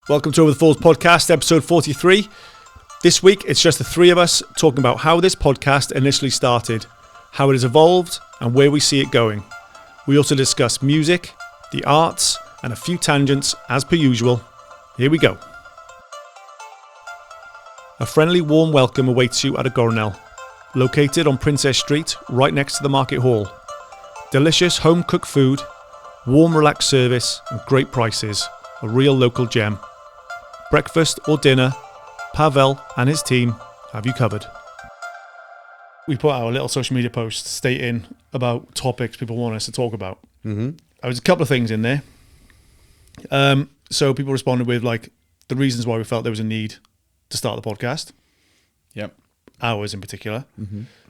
Welcome to Over the Falls podcast, episode 43. This week, it's just the three of us talking about how this podcast initially started, how it has evolved, and where we see it going. We also discuss music, the arts, and a few tangents, as per usual. Here we go. A friendly, warm welcome awaits you at a Gornel, located on Princess Street, right next to the Market Hall. Delicious home-cooked food, warm, relaxed service, and great prices. A real local gem. Breakfast or dinner, Pavel and his team have you covered. We put out a little social media post stating about topics people want us to talk about. There was a couple of things in there. So people responded with like the reasons why we felt there was a need to start the podcast. Yep. Ours in particular.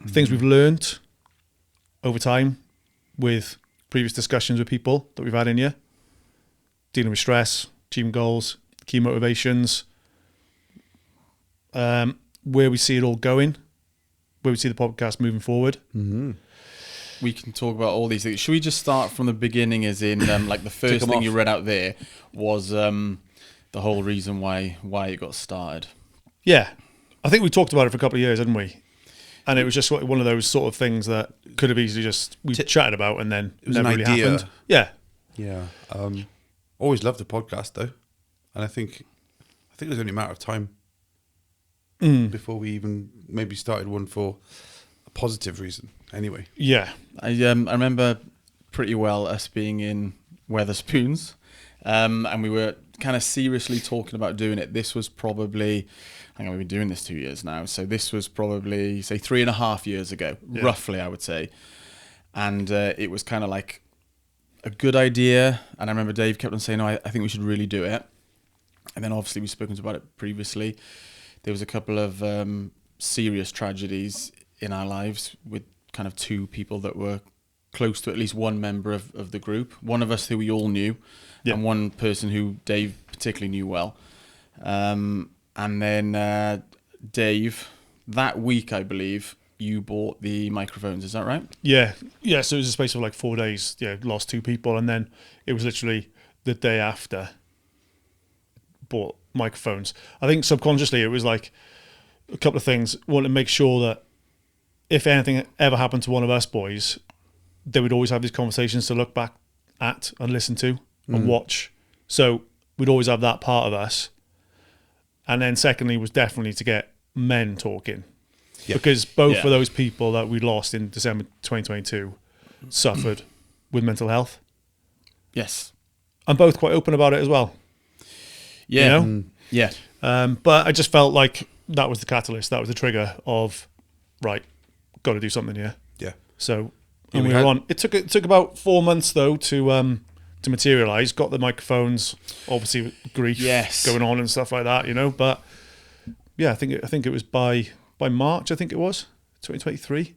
Things we've learned over time with previous discussions with people that we've had in here. Dealing with stress, achieving goals, key motivations, where we see it all going, where we see the podcast moving forward. We can talk about all these things. Should we just start from the beginning, as in like the first thing you read out there was the whole reason why it got started? Yeah. I think we talked about it for a couple of years, hadn't we? And it was just one of those sort of things that could have easily just, we chatted about and then it was never really happened. Yeah. Yeah. Always loved the podcast though. And I think it was only a matter of time before we even maybe started one for a positive reason anyway. Yeah. I remember pretty well us being in Weatherspoons and we were kind of seriously talking about doing it. This was probably, I think we've been doing this 2 years now. So this was probably, say, 3.5 years ago, roughly, I would say. And it was kind of like a good idea. And I remember Dave kept on saying, no, I think we should really do it. And then obviously we've spoken about it previously. There was a couple of serious tragedies in our lives with kind of two people that were close to at least one member of the group. One of us who we all knew, and one person who Dave particularly knew well. And then Dave, that week, I believe, you bought the microphones. Is that right? Yeah. Yeah, so it was a space of like 4 days. Yeah, lost two people. And then it was literally the day after bought microphones. I think subconsciously it was like a couple of things. Wanted to make sure that if anything ever happened to one of us boys, they would always have these conversations to look back at and listen to and watch. So we'd always have that part of us. And then secondly was definitely to get men talking. Yeah. Because both of those people that we lost in December 2022 suffered with mental health. Yes. And both quite open about it as well. Yeah. You know? Yeah. But I just felt like that was the catalyst. That was the trigger of, right, got to do something here. Yeah. So and we were on. It took about 4 months though to materialise. Got the microphones, obviously grief going on and stuff like that, you know. But yeah, I think it was by March. I think it was 2023.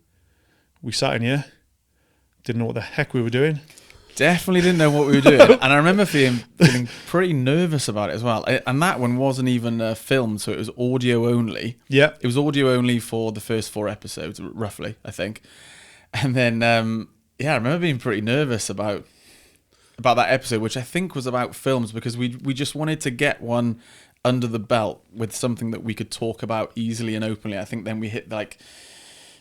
We sat in here, didn't know what the heck we were doing. Definitely didn't know what we were doing. And I remember feeling pretty nervous about it as well. And that one wasn't even filmed, so it was audio only. Yeah. It was audio only for the first 4 episodes, roughly, I think. And then, I remember being pretty nervous about that episode, which I think was about films, because we just wanted to get one under the belt with something that we could talk about easily and openly. I think then we hit like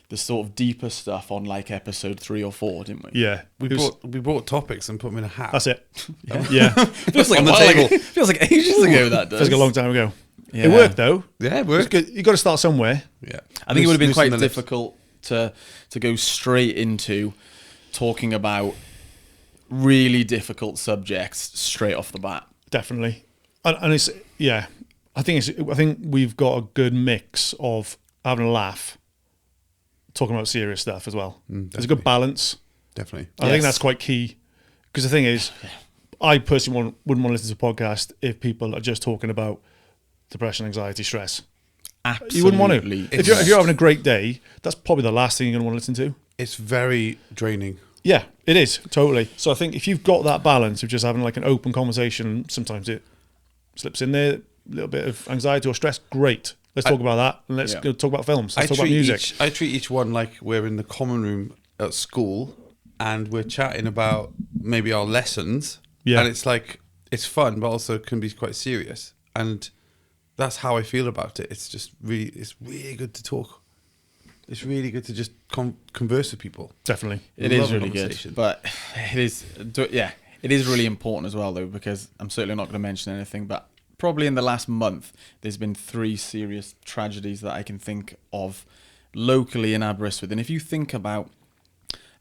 the sort of deeper stuff on like episode 3 or 4, didn't we? Yeah. We brought topics and put them in a hat. That's it. Yeah. Feels like on the table. Feels like ages ago that does. Feels like a long time ago. Yeah. It worked though. Yeah, it worked. You got to start somewhere. Yeah. I think it would have been quite difficult to go straight into talking about really difficult subjects straight off the bat. Definitely. And it's I think we've got a good mix of having a laugh, talking about serious stuff as well. There's a good balance. Definitely. I think that's quite key. Because the thing is, I personally wouldn't want to listen to a podcast if people are just talking about depression, anxiety, stress. Absolutely. You wouldn't want to. If you're having a great day, that's probably the last thing you're going to want to listen to. It's very draining. Yeah, it is, totally. So I think if you've got that balance of just having like an open conversation, sometimes it slips in there, a little bit of anxiety or stress, great. Let's talk about that, and let's go talk about films. Let's talk about music. I treat each one like we're in the common room at school, and we're chatting about maybe our lessons. Yeah. And it's like, it's fun, but also can be quite serious. and that's how I feel about it. It's just it's really good to talk. It's really good to just converse with people. Definitely. It is really good, but it is really important as well, though, because I'm certainly not going to mention anything, but probably in the last month, there's been 3 serious tragedies that I can think of locally in Aberystwyth. And if you think about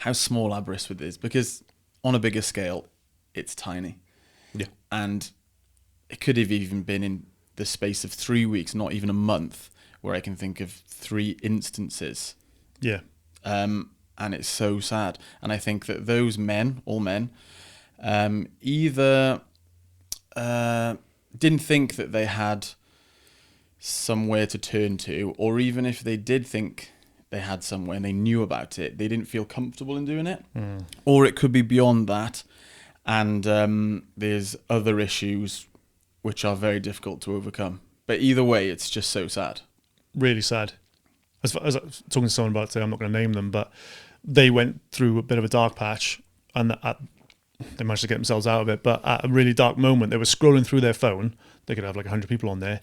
how small Aberystwyth is, because on a bigger scale, it's tiny. Yeah. And it could have even been in the space of 3 weeks, not even a month, where I can think of 3 instances. Yeah. And it's so sad. And I think that those men, all men, either didn't think that they had somewhere to turn to, or even if they did think they had somewhere and they knew about it, they didn't feel comfortable in doing it. Or it could be beyond that. And there's other issues which are very difficult to overcome. But either way, it's just so sad. Really sad. As I was talking to someone about it, I'm not going to name them, but they went through a bit of a dark patch, and they managed to get themselves out of it. But at a really dark moment, they were scrolling through their phone. They could have like 100 people on there,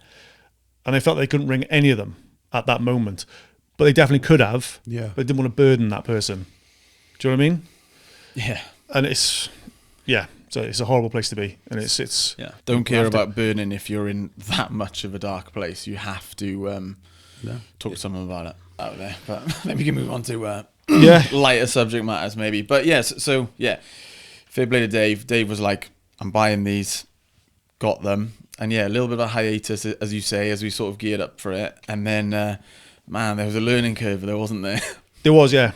and they felt they couldn't ring any of them at that moment. But they definitely could have. Yeah. But they didn't want to burden that person. Do you know what I mean? Yeah. And so it's a horrible place to be, and it's yeah. Don't care about burning if you're in that much of a dark place. You have to talk to someone about it out there. But maybe we can move on to lighter subject matters, maybe. But yes, so fair play to Dave. Dave was like, "I'm buying these," got them, and a little bit of a hiatus, as you say, as we sort of geared up for it, and then man, there was a learning curve there, wasn't there? There was, yeah,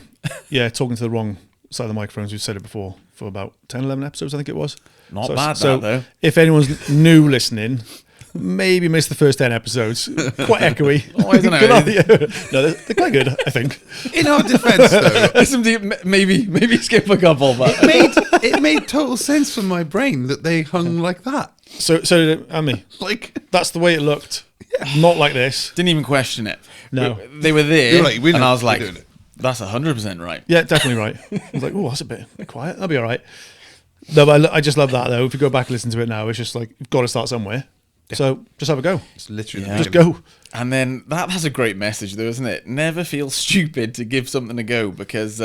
talking to the wrong side of the microphones. We've said it before for about 10, 11 episodes, I think it was. Not bad, though. If anyone's new listening, maybe missed the first 10 episodes. Quite echoey. Oh, isn't it? No, they're quite good, I think. In our defence, though, maybe skip a couple, but it made total sense for my brain that they hung like that. So did Amy. Like, that's the way it looked. Not like this. didn't even question it. No. They were there, like, and I was like, that's 100% right. Yeah, definitely right. I was like, oh, that's a bit quiet. That'll be all right. No, but I just love that, though. If you go back and listen to it now, it's just like, you've got to start somewhere. Yeah. So just have a go. It's literally just go. And then that's a great message, though, isn't it? Never feel stupid to give something a go, because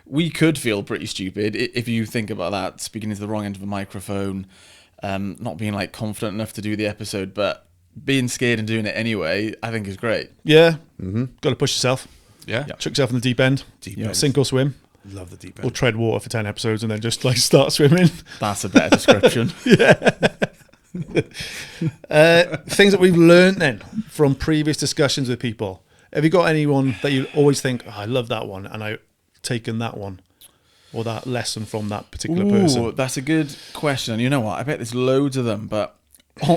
we could feel pretty stupid if you think about that, speaking into the wrong end of a microphone, not being like confident enough to do the episode, but being scared and doing it anyway, I think is great. Yeah. Got to push yourself. Yeah. Chuck yourself in the deep end. Sink or swim. Love the deep end. Or tread water for 10 episodes and then just like start swimming. That's a better description. Yeah. Things that we've learned then from previous discussions with people. Have you got anyone that you always think, I love that one, and I've taken that one or that lesson from that particular person? That's a good question. And you know what? I bet there's loads of them, but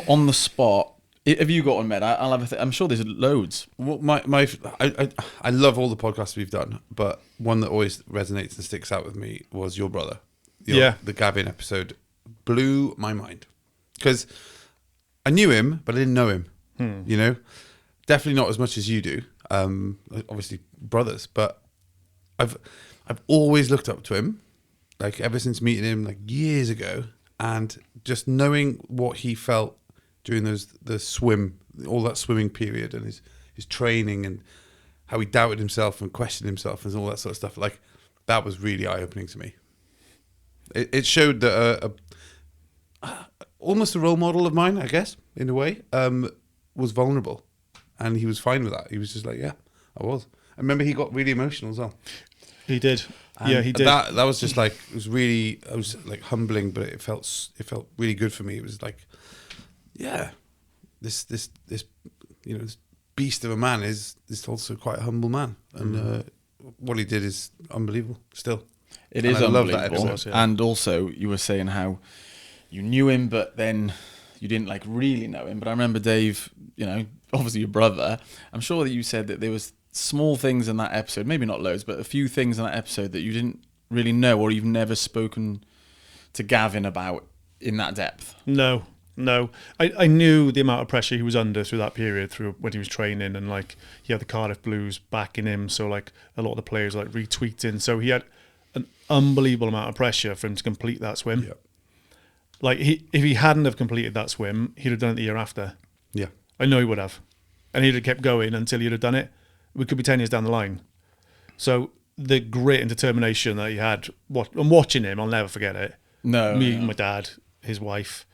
on the spot, have you got one, Med? I'll have I'm sure there's loads. Well, I love all the podcasts we've done, but one that always resonates and sticks out with me was your brother. The Gavin episode blew my mind, because I knew him, but I didn't know him. You know, definitely not as much as you do. Obviously brothers, but I've always looked up to him, like ever since meeting him like years ago, and just knowing what he felt during the swim, all that swimming period, and his training, and how he doubted himself and questioned himself and all that sort of stuff. Like, that was really eye-opening to me. It showed that almost a role model of mine, I guess, in a way, was vulnerable, and he was fine with that. He was just like, yeah, I was. I remember he got really emotional as well. He did. And he did. That was just like, it was really, I was like humbling, but it felt really good for me. It was like, yeah, this you know, this beast of a man is also quite a humble man, and what he did is unbelievable. Still, it is unbelievable. And also, you were saying how you knew him, but then you didn't like really know him. But I remember Dave, you know, obviously your brother. I'm sure that you said that there was small things in that episode, maybe not loads, but a few things in that episode that you didn't really know, or you've never spoken to Gavin about in that depth. No, I knew the amount of pressure he was under through that period, through when he was training, and like he had the Cardiff Blues backing him, so like a lot of the players like retweeting, so he had an unbelievable amount of pressure for him to complete that swim. Like if he hadn't have completed that swim, he'd have done it the year after. Yeah. I know he would have, and he'd have kept going until he'd have done it. We could be 10 years down the line. So the grit and determination that he had, I'm watching him, I'll never forget it. Me, my dad, his wife,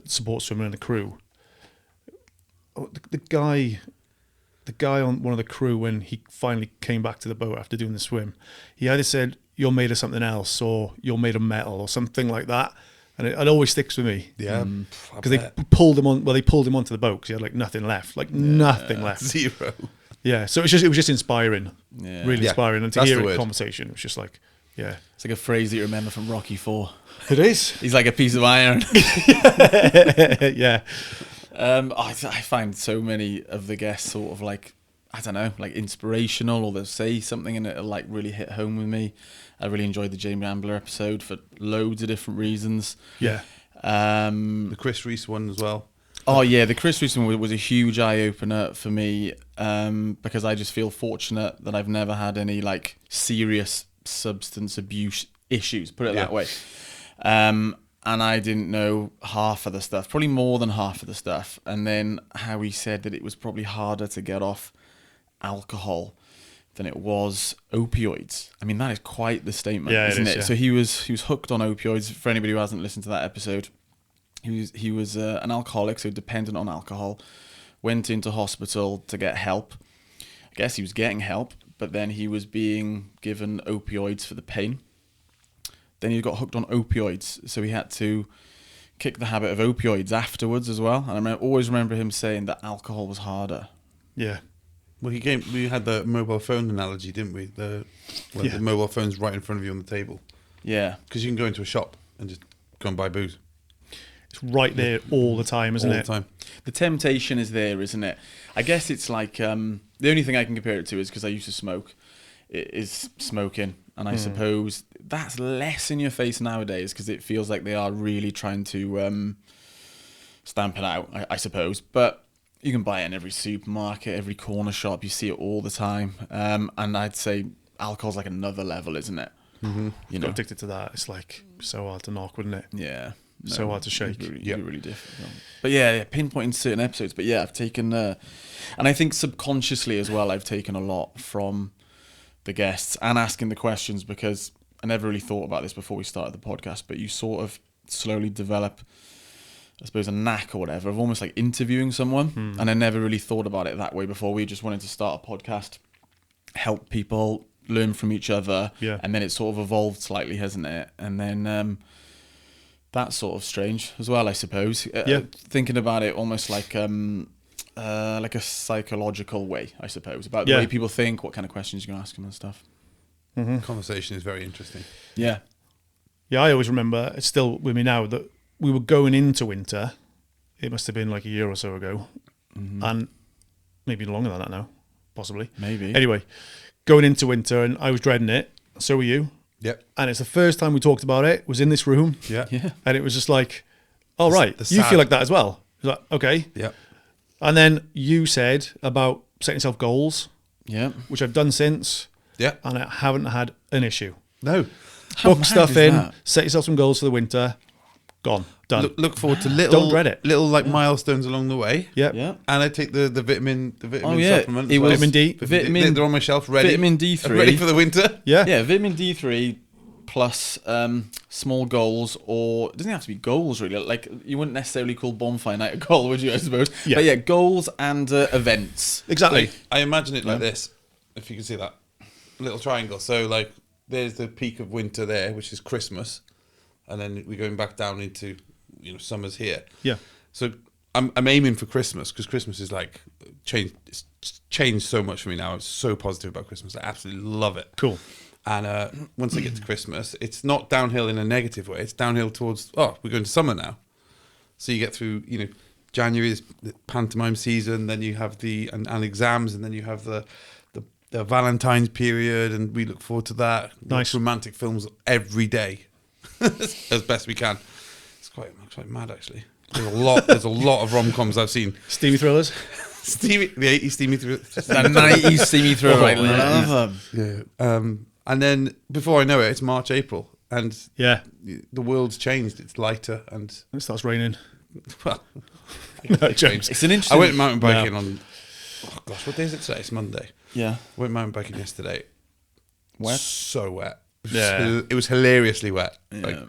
support swimmer and the crew. The guy on one of the crew, when he finally came back to the boat after doing the swim, he either said, "You're made of something else," or "You're made of metal," or something like that. And it always sticks with me. Yeah. Because they pulled him on. Well, they pulled him onto the boat because he had like nothing left. Nothing left. Zero. Yeah. So it was just inspiring. Yeah. Really inspiring. And to That's hear the it in word. conversation, it was just like, yeah. It's like a phrase that you remember from Rocky IV. It is. He's like a piece of iron. Yeah. I find so many of the guests sort of like, I don't know, like inspirational, or they'll say something and it'll like really hit home with me. I really enjoyed the Jamie Ambler episode for loads of different reasons. Yeah. The Chris Reese one as well. Oh yeah, the Chris Reese one was a huge eye opener for me, because I just feel fortunate that I've never had any like serious substance abuse issues, put it that way. And I didn't know half of the stuff, probably more than half of the stuff. And then how he said that it was probably harder to get off alcohol than it was opioids. I mean, that is quite the statement, isn't it? Yeah. So he was hooked on opioids. For anybody who hasn't listened to that episode, he was an alcoholic, so dependent on alcohol. Went into hospital to get help. I guess he was getting help, but then he was being given opioids for the pain. Then he got hooked on opioids, so he had to kick the habit of opioids afterwards as well. And I always remember him saying that alcohol was harder. Yeah. Well, we had the mobile phone analogy, didn't we? The mobile phone's right in front of you on the table. Yeah. Because you can go into a shop and just go and buy booze. It's right there all the time, isn't it? All the time. The temptation is there, isn't it? I guess it's like, the only thing I can compare it to is because I used to smoke, is smoking. And I suppose that's less in your face nowadays because it feels like they are really trying to stamp it out, I suppose. But you can buy it in every supermarket, every corner shop. You see it all the time. And I'd say alcohol's like another level, isn't it? Mm-hmm. You Got know? addicted to that. It's like so hard to knock, wouldn't it? Yeah. So hard to shake. It'd be really difficult. But yeah, pinpointing certain episodes. But yeah, I've taken, and I think subconsciously as well, I've taken a lot from the guests and asking the questions, because I never really thought about this before we started the podcast, but you sort of slowly develop, I suppose, a knack or whatever of almost like interviewing someone. And I never really thought about it that way before. We just wanted to start a podcast, help people learn from each other. Yeah. And then it sort of evolved slightly, hasn't it? And then that's sort of strange as well, I suppose. Thinking about it almost like a psychological way, I suppose, about the way people think, what kind of questions you're going to ask them and stuff. Mm-hmm. Conversation is very interesting. Yeah. Yeah, I always remember, it's still with me now, that we were going into winter. It must have been like a year or so ago. And maybe longer than that now, possibly. Maybe. Anyway, going into winter, and I was dreading it. So were you. Yep. And it's the first time we talked about it, was in this room. Yeah. Yeah. And it was just like, oh, right, the you sad- feel like that as well. It was like, okay. Yeah. And then you said about setting yourself goals, Yeah. which I've done since, Yeah. and I haven't had an issue. No. How Book mad stuff is in, that? set yourself some goals for the winter, gone, done. Look forward to little, Don't dread it. little like milestones along the way. Yeah. Yeah. And I take the vitamin Oh, yeah. supplement. It as well. was Vitamin D. Vitamin- They're on my shelf, ready. Vitamin D3. Ready for the winter. Yeah. Yeah, vitamin D3 plus small goals, or it doesn't have to be goals really. Like you wouldn't necessarily call bonfire night a goal, would you? I suppose. Yeah. But yeah, goals and events. Exactly. I imagine it like this, if you can see that little triangle. So like, there's the peak of winter there, which is Christmas, and then we're going back down into summer's here. Yeah. So I'm aiming for Christmas, because Christmas is like it's changed so much for me now. I'm so positive about Christmas. I absolutely love it. Cool. And once I get to Christmas, it's not downhill in a negative way. It's downhill towards, we're going to summer now. So you get through, January is the pantomime season, then you have and exams, and then you have the Valentine's period, and we look forward to that. Nice. Watch romantic films every day, as best we can. It's quite mad, actually. There's a lot of rom-coms I've seen. Stevie thrillers. The 80s Stevie The 90s steamy throw. I yeah. love them. Yeah. And then before I know it, it's March, April, and Yeah. the world's changed. It's lighter, and It starts raining. well, No, James. It's an I interesting. went mountain biking on. Oh gosh, what day is it today? It's Monday. Yeah. I went mountain biking yesterday. Wet? So wet. Yeah. It was hilariously wet. Yeah. Like,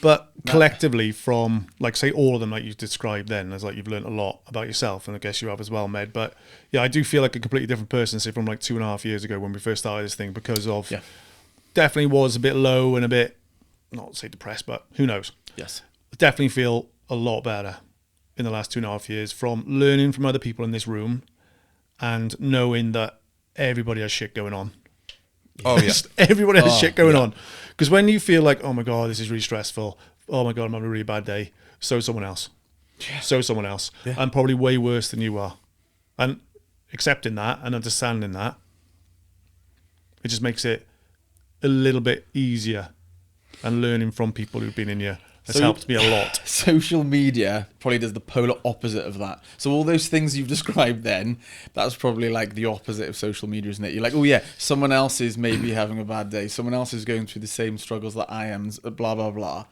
But collectively, from like say all of them, like you described, then as like you've learned a lot about yourself, and I guess you have as well, Med. But yeah, I do feel like a completely different person, say from like 2.5 years ago when we first started this thing, because of definitely was a bit low and a bit, not say depressed, but who knows. Yes. I definitely feel a lot better in the last 2.5 years from learning from other people in this room and knowing that everybody has shit going on. oh yeah. Everybody has shit going on. Because when you feel like, oh my God, this is really stressful. Oh my God, I'm having a really bad day. So is someone else. Yeah. So is someone else. Yeah. And probably way worse than you are. And accepting that and understanding that, it just makes it a little bit easier. And learning from people who've been in here has helped me a lot. Social media probably does the polar opposite of that. So all those things you've described then, that's probably like the opposite of social media, isn't it? You're like, oh yeah, someone else is maybe having a bad day. Someone else is going through the same struggles that I am, blah, blah, blah.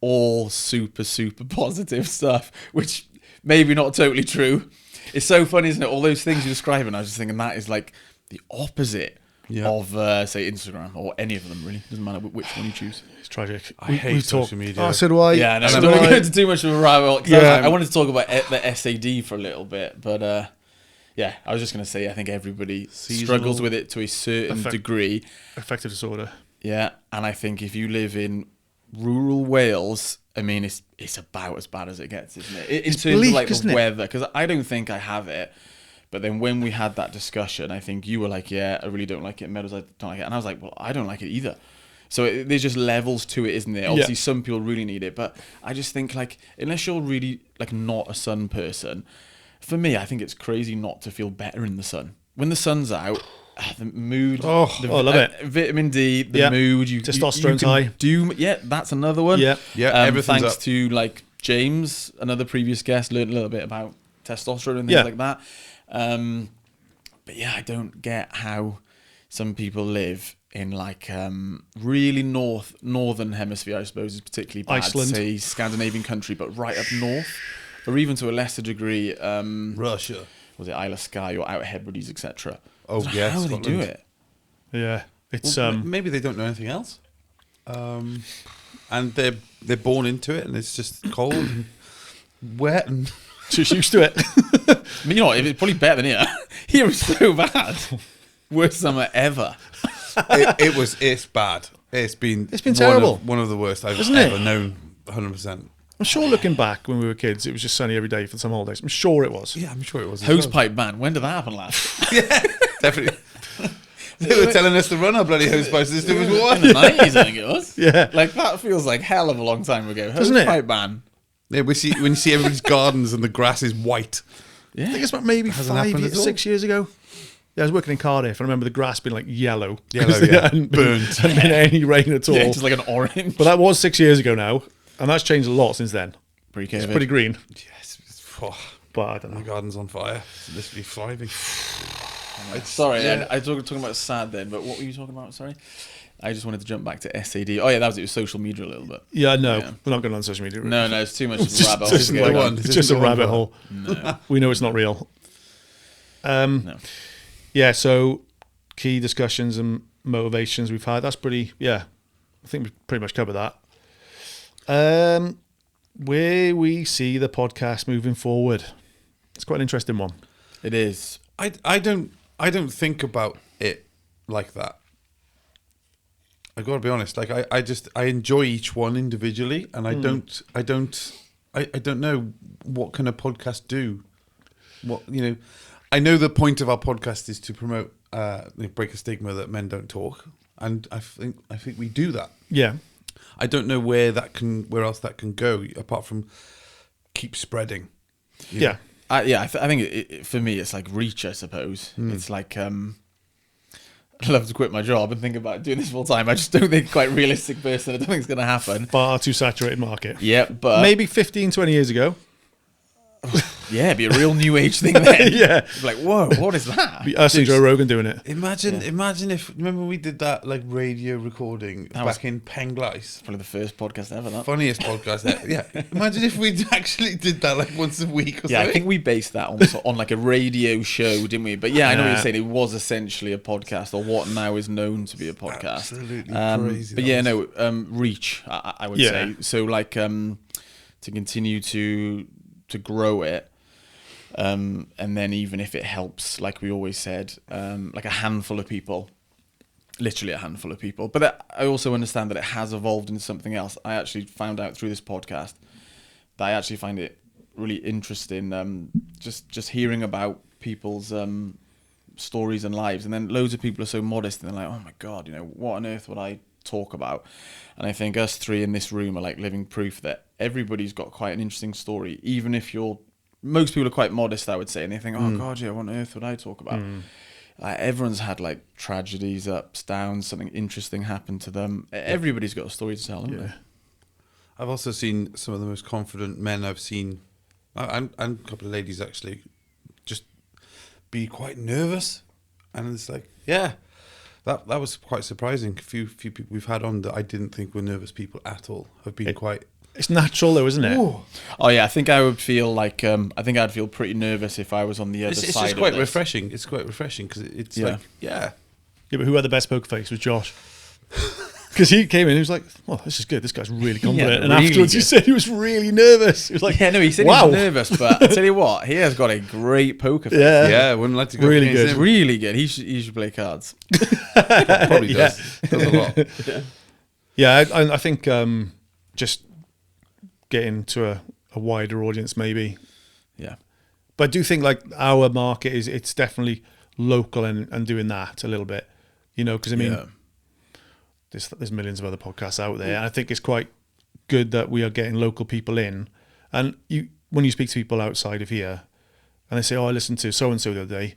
All super, super positive stuff, which maybe not totally true. It's so funny, isn't it? All those things you're describing, I was just thinking that is like the opposite of, say, Instagram or any of them, really. Doesn't matter which one you choose. It's tragic. I hate social media. Oh, so do I. Yeah, no, so I'm do not going to go I. into too much of a rabbit hole. 'Cause Yeah. I wanted to talk about the SAD for a little bit, but yeah, I was just going to say I think everybody struggles with it to a certain degree. Affective disorder. Yeah, and I think if you live in rural Wales, I mean, it's about as bad as it gets, isn't it? In terms bleak, of like isn't the it? weather, because I don't think I have it. But then when we had that discussion, I think you were like, yeah, I really don't like it. Med was like, don't like it. And I was like, well, I don't like it either. So there's just levels to it, isn't there? Obviously, some people really need it. But I just think, like, unless you're really, like, not a sun person, for me, I think it's crazy not to feel better in the sun. When the sun's out, the mood, I love it. Vitamin D, the mood, Testosterone's you high. Yeah, that's another one. Yeah. Yeah, everything's thanks up. to like James, another previous guest, learned a little bit about testosterone and things like that. But yeah, I don't get how some people live in like really northern hemisphere, I suppose, is particularly bad. Iceland. Say Scandinavian country, but right up north, or even to a lesser degree, Russia. was it Isle of Skye or Outer Hebrides, etc. Oh yeah, How do they do Scotland. it? Yeah. It's Well, maybe they don't know anything else, and they're born into it, and it's just cold and wet and. just used to it. I mean, you know what? It's probably better than here. Here was so bad. Worst summer ever. It's bad. It's been terrible. One of the worst I've Isn't it? ever known. 100%. I'm sure looking back when we were kids, it was just sunny every day for some holidays. I'm sure it was. Yeah, I'm sure it was. as well. Hosepipe ban. When did that happen last? Yeah, definitely. They were telling us to run our bloody hosepipe system was In what? the 90s, I think it was. Yeah. Like, that feels like hell of a long time ago. Doesn't it? Hosepipe ban. Yeah, when you see everybody's gardens and the grass is white. I think it's about maybe Hasn't happened at all. 6 years ago. Yeah, I was working in Cardiff, and I remember the grass being like yellow. Yellow, 'Cause they yeah. hadn't Burnt. hadn't been any rain at all. Yeah, just like an orange. But that was 6 years ago now, and that's changed a lot since then. It's pretty green, Yes. but I don't My know. garden's on fire. It's literally thriving. Sorry, Yeah. I was talking about sad then, but what were you talking about? Sorry. I just wanted to jump back to SAD. Oh, yeah, that was it. It was social media a little bit. Yeah, no, Yeah. we're not going on social media. No, it's too much of a It's rabbit hole. just, to go like, down. This it's just a isn't the one rabbit for- hole. No. We know it's not real. No. Yeah, so key discussions and motivations we've had. That's pretty, yeah, I think we've pretty much covered that. Where we see the podcast moving forward. It's quite an interesting one. It is. I don't think about it like that. I gotta be honest. Like I enjoy each one individually, and I don't know what can a podcast do. What I know the point of our podcast is to promote, break a stigma that men don't talk, and I think we do that. Yeah. I don't know where else that can go apart from keep spreading. you know. Yeah. I think it, for me, it's like reach, I suppose. It's like, I'd love to quit my job and think about doing this full time. I just don't think quite realistic person. I don't think it's going to happen. Far too saturated market. Yeah, but Maybe 15, 20 years ago. Yeah, it'd be a real new age thing then. Yeah. It'd be like, whoa, what is that? Be us and Joe Rogan doing it. Imagine if, remember we did that like radio recording back in Penglice? Probably the first podcast ever, that. Funniest podcast ever. Yeah. Imagine if we actually did that like once a week or Yeah, something. I think we based that on like a radio show, didn't we? But yeah, I know what you're saying. It was essentially a podcast, or what now is known to be a podcast. Absolutely crazy. But yeah, no, reach, I would say. So like to continue to grow it, and then even if it helps, like we always said, like a handful of people, literally a handful of people. But I also understand that it has evolved into something else. I actually found out through this podcast that I actually find it really interesting, just hearing about people's stories and lives. And then loads of people are so modest and they're like, oh my God, what on earth would I talk about? And I think us three in this room are like living proof that everybody's got quite an interesting story, even if most people are quite modest, I would say, and they think, oh God, yeah, what on earth would I talk about? Everyone's had like tragedies, ups, downs, something interesting happened to them. Everybody's got a story to tell, haven't they? I've also seen some of the most confident men I've seen, and a couple of ladies actually, just be quite nervous. And it's like, yeah, that was quite surprising. A few people we've had on that I didn't think were nervous people at all have been quite... It's natural though, isn't it? Ooh. Oh yeah, I think I would feel like I think I'd feel pretty nervous if I was on the other side. It's just quite refreshing. It's quite refreshing because it's like, yeah. Yeah, but who had the best poker face was Josh. Because he came in, he was like, well, this is good. This guy's really confident. Yeah, and really afterwards he said he was really nervous. He was like, yeah, no, he said wow. he was nervous, but I tell you what, he has got a great poker face. Yeah, I wouldn't like to go Really against good. him. Really good. He should play cards. Probably does. Does a lot. Yeah, I think just getting to a wider audience maybe. Yeah. But I do think like our market it's definitely local and doing that a little bit, because I mean, there's millions of other podcasts out there, and I think it's quite good that we are getting local people in. And when you speak to people outside of here, and they say, "Oh, I listened to so and so the other day,"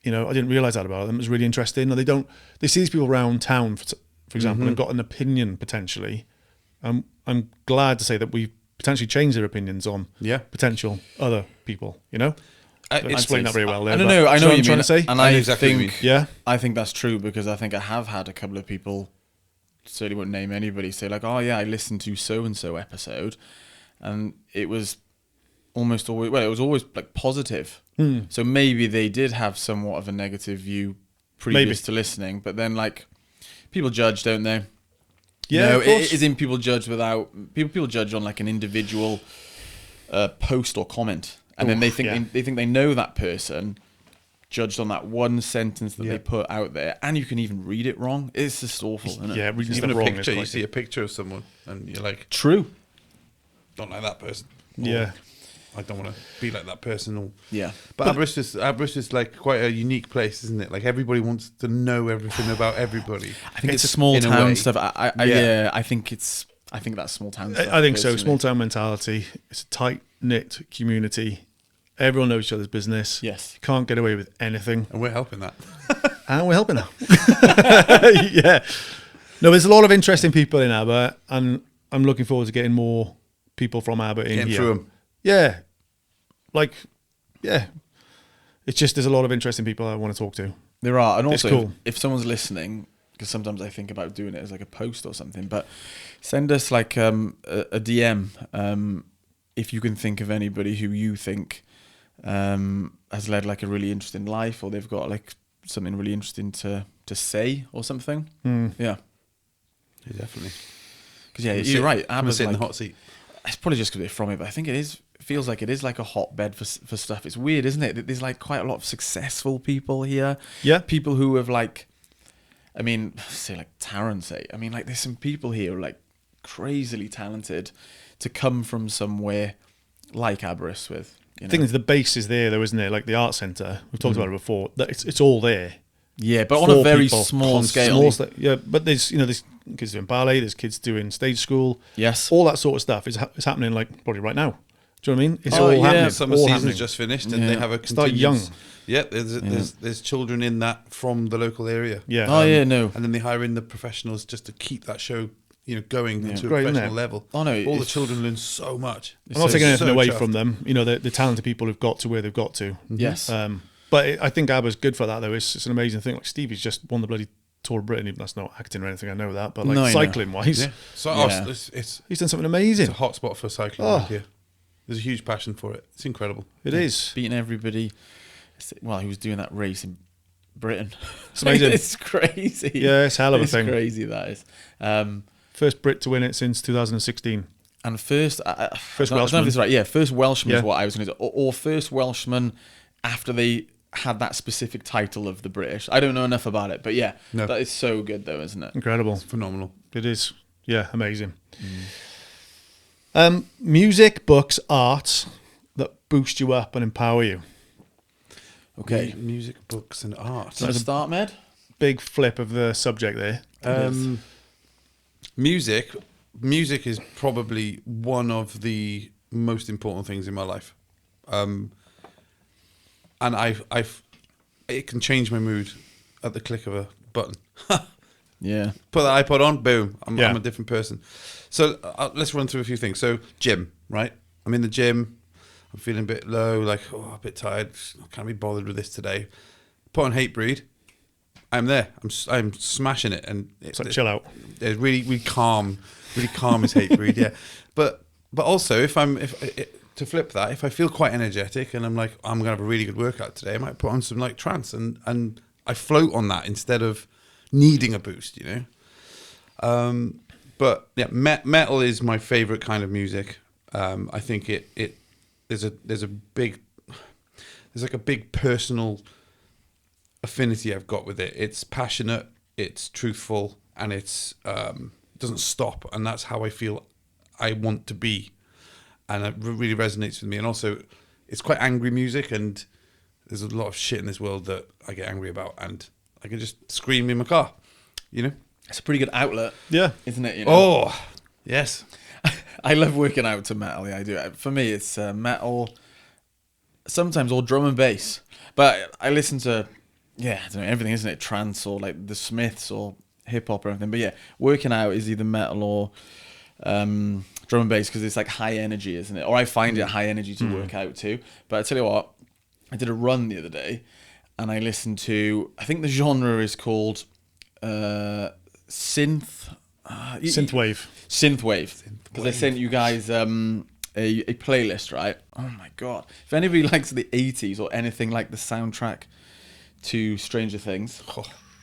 I didn't realise that about them. It was really interesting. Or they see these people around town, for example, and got an opinion potentially. I'm glad to say that we've potentially changed their opinions on potential other people. I explained that very well there. I don't know. I know what I'm you trying mean. to say. And I know I exactly what you think, mean. I think that's true because I think I have had a couple of people, certainly won't name anybody, say like, oh yeah, I listened to so-and-so episode and it was almost always, it was always like positive. So maybe they did have somewhat of a negative view previous to listening, but then like people judge, don't they? Yeah, of course. It isn't people judge people judge on like an individual post or comment. And then they think they know that person judged on that one sentence that they put out there, and you can even read it wrong. It's just awful, isn't it? Yeah, reading Even stuff a wrong. picture, you see a picture of someone, and you're like, True. don't like that person. Or, Yeah. I don't want to be like that person. Or, Yeah. but Aberystwyth is like quite a unique place, isn't it? Like everybody wants to know everything about everybody. I think it's small in a way. town stuff. I think that's small town stuff. I think so. personally. Small town mentality. It's a tight knit community. Everyone knows each other's business. Yes. You can't get away with anything. And we're helping that. And we're helping now. Yeah. No, there's a lot of interesting people in Aber, and I'm looking forward to getting more people from Aber in Getting here. through them. Yeah. It's just there's a lot of interesting people I want to talk to. There are, and It's also cool. if someone's listening, because sometimes I think about doing it as like a post or something, but send us like a DM if you can think of anybody who you think has led like a really interesting life, or they've got like something really interesting to say or something. Yeah, Definitely. because you're right. I'm gonna sit in the like, hot seat. it's probably just because they're from it, but I think it feels like it is like a hotbed for stuff. It's weird, isn't it? There's like quite a lot of successful people here. Yeah. People who have like, I mean, say like Taron say. I mean, like there's some people here who are like crazily talented to come from somewhere like Aberystwyth. The thing is, the base is there, though, isn't it? Like the art centre, we've talked about it before. That it's all there. Yeah, but on a For very people, small scale. Yeah, but there's there's kids doing ballet, there's kids doing stage school. Yes. All that sort of stuff is happening like probably right now. Do you know what I mean? It's all happening. Summer all season's happening. just finished, and they have a Start young. Yeah, there's children in that from the local area. Yeah. Oh yeah, no. And then they hire in the professionals just to keep that show going to a Great, isn't professional it? level. Oh, no, all the it's- children learn so much. I'm not taking anything so away chuffed. from them. The talented people who've got to where they've got to. Yes. But I think ABBA's good for that, though. It's an amazing thing. Like Stevie's just won the bloody Tour of Britain. Even that's not acting or anything. I know that, but like No, I know. cycling wise, Yeah. So Yeah. it's he's done something amazing. a hot spot for cycling Oh. around here. There's a huge passion for it. It's incredible. It is. Beating everybody. Well, he was doing that race in Britain. It's amazing. It's crazy. Yeah, it's a hell of a It's thing. crazy, that is. First Brit to win it since 2016. And first First I don't know Welshman. if this is right. Yeah, first Welshman is Yeah. what I was going to say. Or first Welshman after they had that specific title of the British. I don't know enough about it, but yeah, No. that is so good though, isn't it? Incredible. It's phenomenal. It is. Yeah, amazing. Music, books, arts that boost you up and empower you. Okay. Music, books, and art. Do you want to start, Med? Big flip of the subject there. Music is probably one of the most important things in my life, and it can change my mood at the click of a button. Yeah. Put the iPod on, boom, I'm Yeah. a different person. So let's run through a few things. So gym, right? I'm in the gym. I'm feeling a bit low, like a bit tired. I can't be bothered with this today. Put on Hatebreed. I'm there. I'm smashing it, and It's like chill out. it's really calm is Hatebreed. Yeah, but also if to flip that, if I feel quite energetic and I'm like I'm gonna have a really good workout today, I might put on some like trance and I float on that instead of needing a boost, But yeah, metal is my favorite kind of music. I think there's a big personal affinity I've got with it. It's passionate, it's truthful, and it doesn't stop. And that's how I feel I want to be, and it really resonates with me. And also, it's quite angry music, and there's a lot of shit in this world that I get angry about, and I can just scream in my car, It's a pretty good outlet, Yeah. isn't it? Oh, yes. I love working out to metal. Yeah, I do. For me, it's metal, sometimes or drum and bass. But I listen to, I don't know, everything, isn't it? Trance or like the Smiths or hip hop or anything. But yeah, working out is either metal or drum and bass because it's like high energy, isn't it? Or I find it high energy to work out too. But I tell you what, I did a run the other day and I listened to, I think the genre is called synthwave. Synthwave. Because I sent you guys a playlist, right? Oh my god! If anybody likes the 80s or anything like the soundtrack to Stranger Things,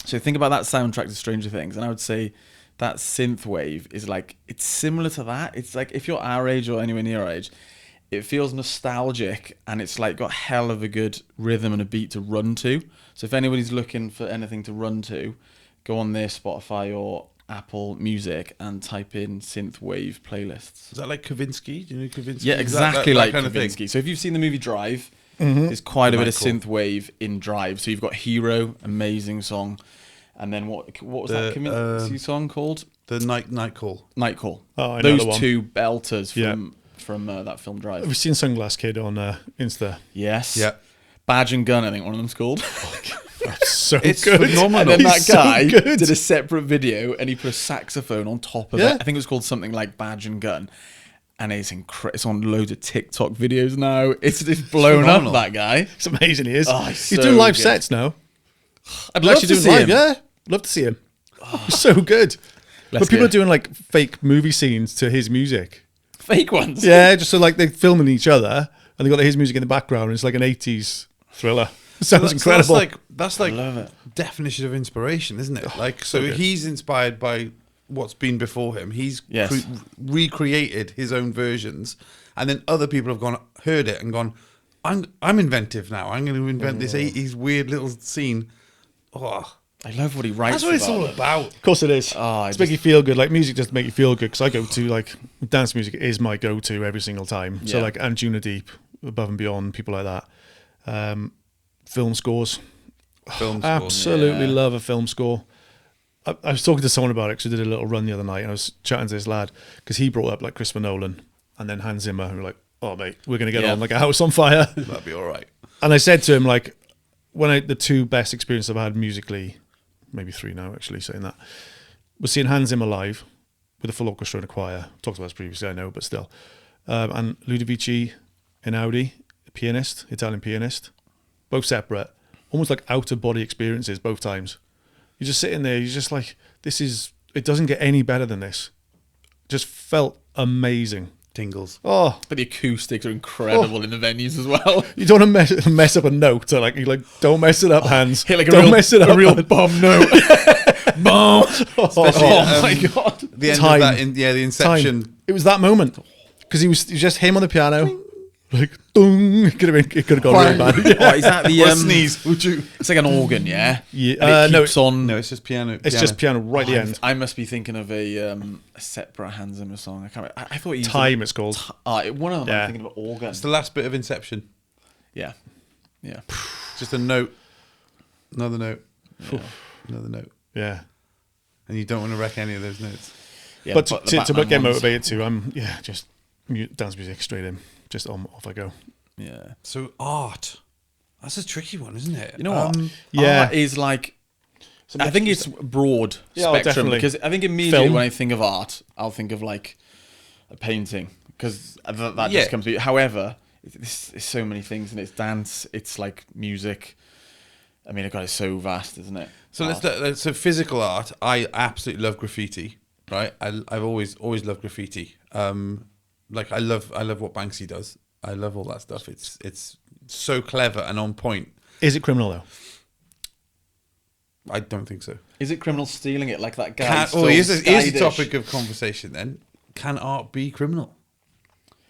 so think about that soundtrack to Stranger Things, and I would say that synthwave is like it's similar to that. It's like if you're our age or anywhere near our age, it feels nostalgic and it's like got hell of a good rhythm and a beat to run to. So if anybody's looking for anything to run to, go on their Spotify or Apple Music and type in synthwave playlists. Is that like Kavinsky? Do you know Kavinsky? Yeah, Is that exactly like kind of thing? Kavinsky. So if you've seen the movie Drive, there's quite a bit of Nightcall. synthwave in Drive. So you've got Hero, amazing song, and then what was that Kavinsky song called? The night call. Nightcall. Oh, I know Those the one. two belters Yeah. from that film Drive. Have you seen Sunglass Kid on Insta? Yes. Yeah. Badge and Gun, I think one of them's called. That's so It's good. phenomenal. And then that He's so guy good. did a separate video and he put a saxophone on top of Yeah. it. I think it was called something like Badge and Gun. And it's it's on loads of TikTok videos now. It's just blown phenomenal. up, that guy. It's amazing. He is. Oh, he's he's doing so live good. sets now. I'd He's love actually to doing see live. him. Yeah, love to see him. He's so good. Let's But people go. are doing like fake movie scenes to his music. Fake ones. Yeah, just so like they're filming each other and they got his music in the background. And it's like an 80s thriller. It sounds incredible. That's like love it. definition of inspiration, isn't it? Like, so so good. he's inspired by what's been before him. He's Yes. recreated his own versions, and then other people have heard it and gone, I'm inventive now. I'm going to invent this 80s weird little scene. Oh, I love what he writes that's what it's about all it. about. Of course it is. Oh, it's make you feel good. Like music doesn't make you feel good because I go to like dance music is my go-to every single time. So Yeah. like Anjuna Deep, Above and Beyond, people like that. Film scores. Film scores. Absolutely Yeah. love a film score. I was talking to someone about it because I did a little run the other night and I was chatting to this lad because he brought up like Christopher Nolan and then Hans Zimmer and we were like, oh mate, we're going to get Yeah. on like a house on fire. That'd be all right. And I said to him, like, the two best experiences I've had musically, maybe three now actually saying that, was seeing Hans Zimmer live with a full orchestra and a choir. Talked about this previously, I know, but still. And Ludovici Einaudi, pianist, Italian pianist, both separate, almost like out-of-body experiences both times. You're just sitting there, you're just like, it doesn't get any better than this. Just felt amazing. Tingles. Oh, But the acoustics are incredible in the venues as well. you don't want to mess up a note. Or you don't mess it up, Hans. Hit like Don't mess it up. a real bum note. Boom. Especially, Oh my god. The end Time. of that, the Inception. Time. It was that moment because it was just him on the piano, like dung. It could have gone really bad. Oh, is that the Or a sneeze. Would you? It's like an organ, yeah. Yeah, And it no, keeps on. No, it's just piano. it's just piano right at the end. I must be thinking of a separate Hans Zimmer song. I can't. I thought he used Time, it's called. one of them. Yeah. I'm thinking of organ. It's the last bit of Inception. Yeah. Yeah. Just a note, another note, another note, Yeah. and you don't want to wreck any of those notes. Yeah, But the to Batman get ones. motivated to, just dance music straight in, just off I go. Yeah. So art, that's a tricky one, isn't it? You know what? yeah. Art is like. I think it's broad Yeah, oh, spectrum definitely. because I think immediately Film. when I think of art, I'll think of like a painting because that Yeah. just comes to me. However, it's so many things and it's dance, it's like music. I mean, God, it's so vast, isn't it? So let's so physical art. I absolutely love graffiti. Right, I've always loved graffiti. Like I love what Banksy does. I love all that stuff. It's so clever and on point. Is it criminal though? I don't think so. Is it criminal stealing it like that guy? Here's a Skydish? topic of conversation then. Can art be criminal?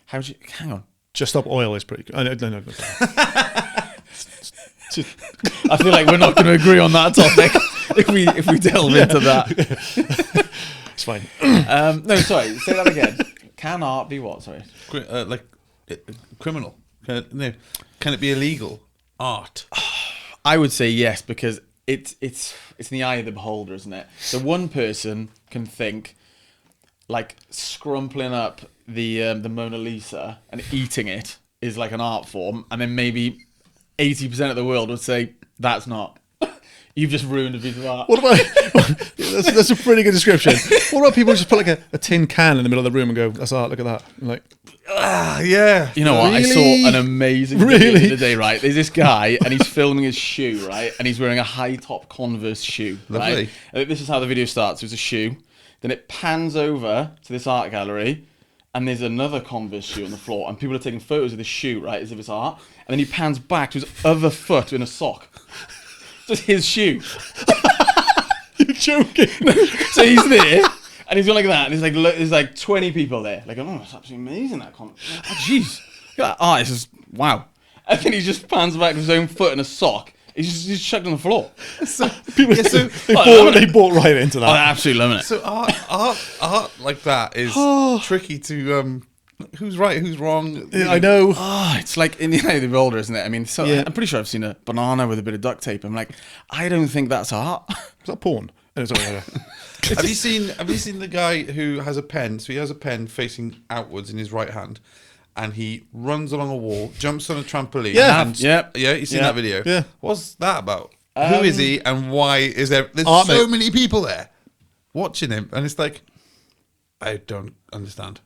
How do you hang on? Just Stop Oil is pretty good. No. I feel like we're not going to agree on that topic if we delve into that. It's fine. No, sorry. Say that again. Can art be what? Sorry. Criminal? Can it be illegal? Art. I would say yes because it's in the eye of the beholder, isn't it? So one person can think like scrumpling up the Mona Lisa and eating it is like an art form, and then maybe 80% of the world would say that's not. You've just ruined a piece of art. What about that's a pretty good description. What about people who just put like a tin can in the middle of the room and go, "That's art. Look at that." And like, Yeah. You know what? I Really? saw an amazing video Really? the other day, right? There's this guy and he's filming his shoe, right? And he's wearing a high top Converse shoe, Lovely. right? And this is how the video starts. There's a shoe. Then it pans over to this art gallery and there's another Converse shoe on the floor and people are taking photos of this shoe, right? As if it's art. And then he pans back to his other foot in a sock. Just his shoe. you're joking. So he's there, and he's going like that, and there's like 20 people there. Like, oh, that's absolutely amazing, that comment. Oh, jeez. Look at that art, it's just, wow. And then he just pans back to his own foot in a sock. He's just chucked on the floor. People, so- they bought right into Oh, that. I'm absolutely loving it. So art like that is tricky to who's right, who's wrong. Yeah, I know. Oh, it's like in the eye of the beholder, isn't it? I mean, so Yeah. I'm pretty sure I've seen a banana with a bit of duct tape. I'm like, I don't think that's art. Is that porn? No, sorry, no. Have you seen the guy who has a pen? So he has a pen facing outwards in his right hand, and he runs along a wall, jumps on a trampoline. Yeah. and, Yep. yeah. You seen Yeah. that video? Yeah. What's that about? Who is he, and why is there? There's Art, so mate. many people there watching him, and it's like, I don't understand.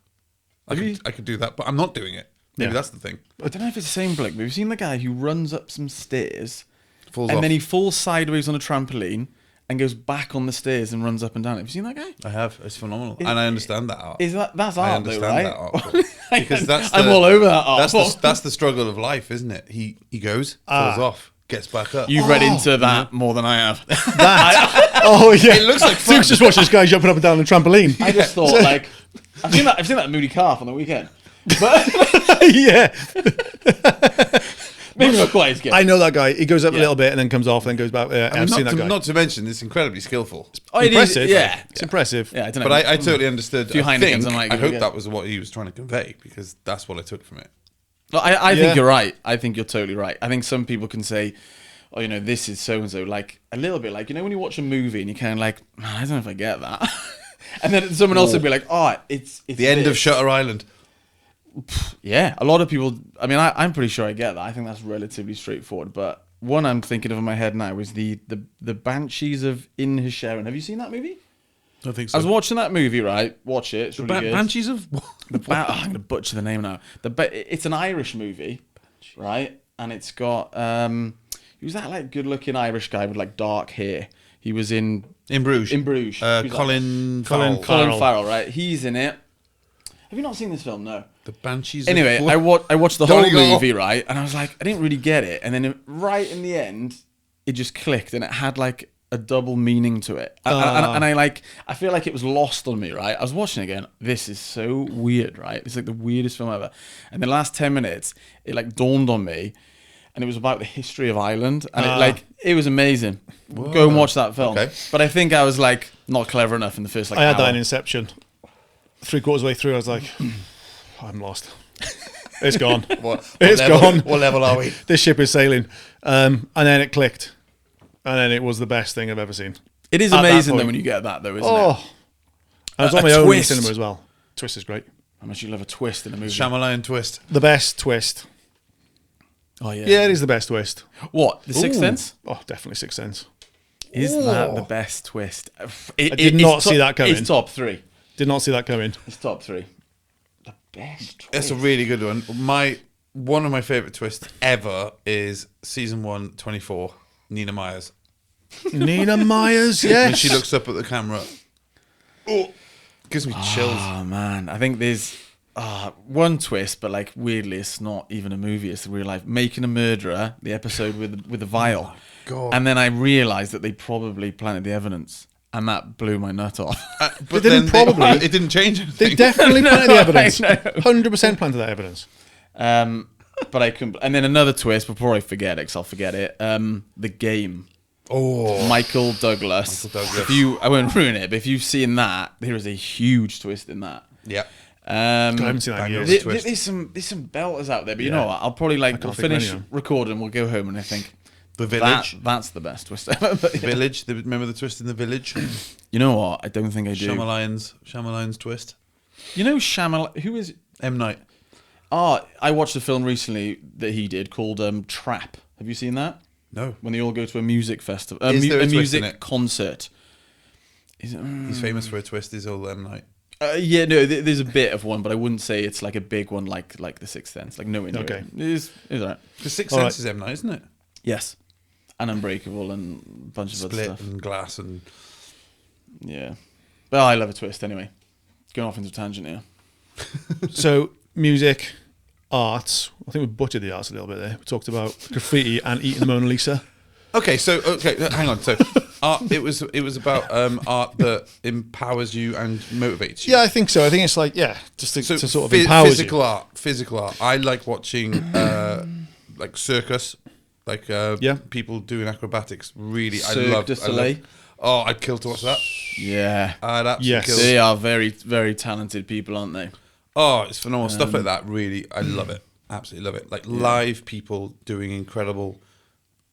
I could do that, but I'm not doing it. Maybe Yeah. that's the thing. I don't know if it's the same bloke, but we've seen the guy who runs up some stairs Falls and off. then he falls sideways on a trampoline and goes back on the stairs and runs up and down. Have you seen that guy? I have. It's phenomenal, and I understand that art. That's I art, though, understand right? that art form. Because that's I'm all over that art That's form. that's the struggle of life, isn't it? He goes, falls off, gets back up. You've read into that more than I have. Oh yeah, It looks like fun. Duke's just watched this guy jumping up and down the trampoline. I just thought, like, I've seen that Moody Calf on the weekend. But Yeah, maybe not quite as good. I know that guy. He goes up a Yeah. little bit and then comes off and then goes back. I've seen that guy. Not to mention, it's incredibly skillful. Oh, it is- Impressive. yeah. It's impressive. Yeah, I don't know. But I totally understood. Few I Heinekens think, and like, I hope yeah. that was what he was trying to convey, because that's what I took from it. No, I Yeah. think you're right. I think you're totally right. I think some people can say, oh, this is so-and-so. Like, a little bit like, when you watch a movie and you're kind of like, man, I don't know if I get that. And then someone else would be like, oh, it's The end of this. Shutter Island. Yeah, a lot of people, I mean, I'm pretty sure I get that. I think that's relatively straightforward. But one I'm thinking of in my head now is the Banshees of Inisherin. Have you seen that movie? I think so. I was watching that movie, right? Watch it. It's really good. Banshees of... I'm going to butcher the name now. It's an Irish movie, right? And it's got... who's that like good-looking Irish guy with like dark hair? He was in Bruges. In Bruges. Colin Farrell. Colin Farrell, right? He's in it. Have you not seen this film? No. The Banshees Anyway, of... I watched the whole Donegal. movie, right? And I was like, I didn't really get it. And then right in the end, it just clicked and it had like a double meaning to it. And I feel like it was lost on me, right? I was watching it again. This is so weird, right? It's like the weirdest film ever. And the last 10 minutes, it like dawned on me. And it was about the history of Ireland. And it was amazing. Whoa. Go and watch that film. Okay. But I think I was like not clever enough in the first like I had hour. that in Inception. 3/4 way through, I was like, I'm lost. It's gone. It's gone. What level are we? This ship is sailing. And then it clicked. And then it was the best thing I've ever seen. It is At that amazing though point. when you get that though, isn't it? Oh. I was A on my own in twist. cinema as well. Twist is great. How much you love a twist in a movie. Shyamalan twist. The best twist. Oh yeah. Yeah, it is the best twist. What? The Sixth Ooh. Sense? Oh, definitely Sixth Sense. Is that the best twist? I did not see that coming. It's top 3. Did not see that coming. It's top 3. The best twist. It's a really good one. One of my favourite twists ever is season 1, 24, Nina Myers. Nina Myers, When yes. she looks up at the camera. Oh, gives me chills. Oh man, I think there's one twist, but like weirdly, it's not even a movie. It's real life. Making a Murderer, the episode with the vial, God. Oh. and then I realised that they probably planted the evidence, and that blew my nut off. But They didn't then probably- it didn't change anything. They definitely planted the evidence. I know. 100% planted that evidence. But I couldn't. And then another twist before I forget it, 'cause I'll forget it. The Game. Oh, Michael Douglas. Michael Douglas. I won't ruin it, but if you've seen that, there is a huge twist in that. yeah. I haven't seen that in Bang years. on. There's some belters out there, but you Yeah. know what? I'll probably like can't we'll think of finish any of them. recording. We'll go home, and I think The Village. that's the best twist ever. But, yeah. Village. Remember the twist in The Village? You know what? I don't think I do. Shyamalan's twist. You know Shyamalan? Who is? M. Night. Oh, I watched a film recently that he did called Trap. Have you seen that? No. When they all go to a music festival, Is there a twist music in it? concert. Is it? He's famous for a twist. Is all M. Night. Yeah, no, there's a bit of one, but I wouldn't say it's like a big one like The Sixth Sense. Like nowhere near Okay. it. Is alright. Because Sixth All Sense right. is M. Night, isn't it? Yes, and Unbreakable and a bunch of other Split stuff. and Glass and... Yeah, well, I love a twist anyway. Going off into a tangent here. So, music, arts. I think we butchered the arts a little bit there. We talked about graffiti and eating the Mona Lisa. Okay, hang on. So, art. It was about art that empowers you and motivates you. Yeah, I think so. I think it's like, just to sort of phy- empower physical you. art. Physical art. I like watching like circus, like people doing acrobatics. Really, Cirque du Soleil. Oh, I'd kill to watch that. Yeah, I'd absolutely Yes. kill. they are very, very talented people, aren't they? Oh, it's phenomenal stuff like that. Really, I love it. Absolutely love it. Like live people doing incredible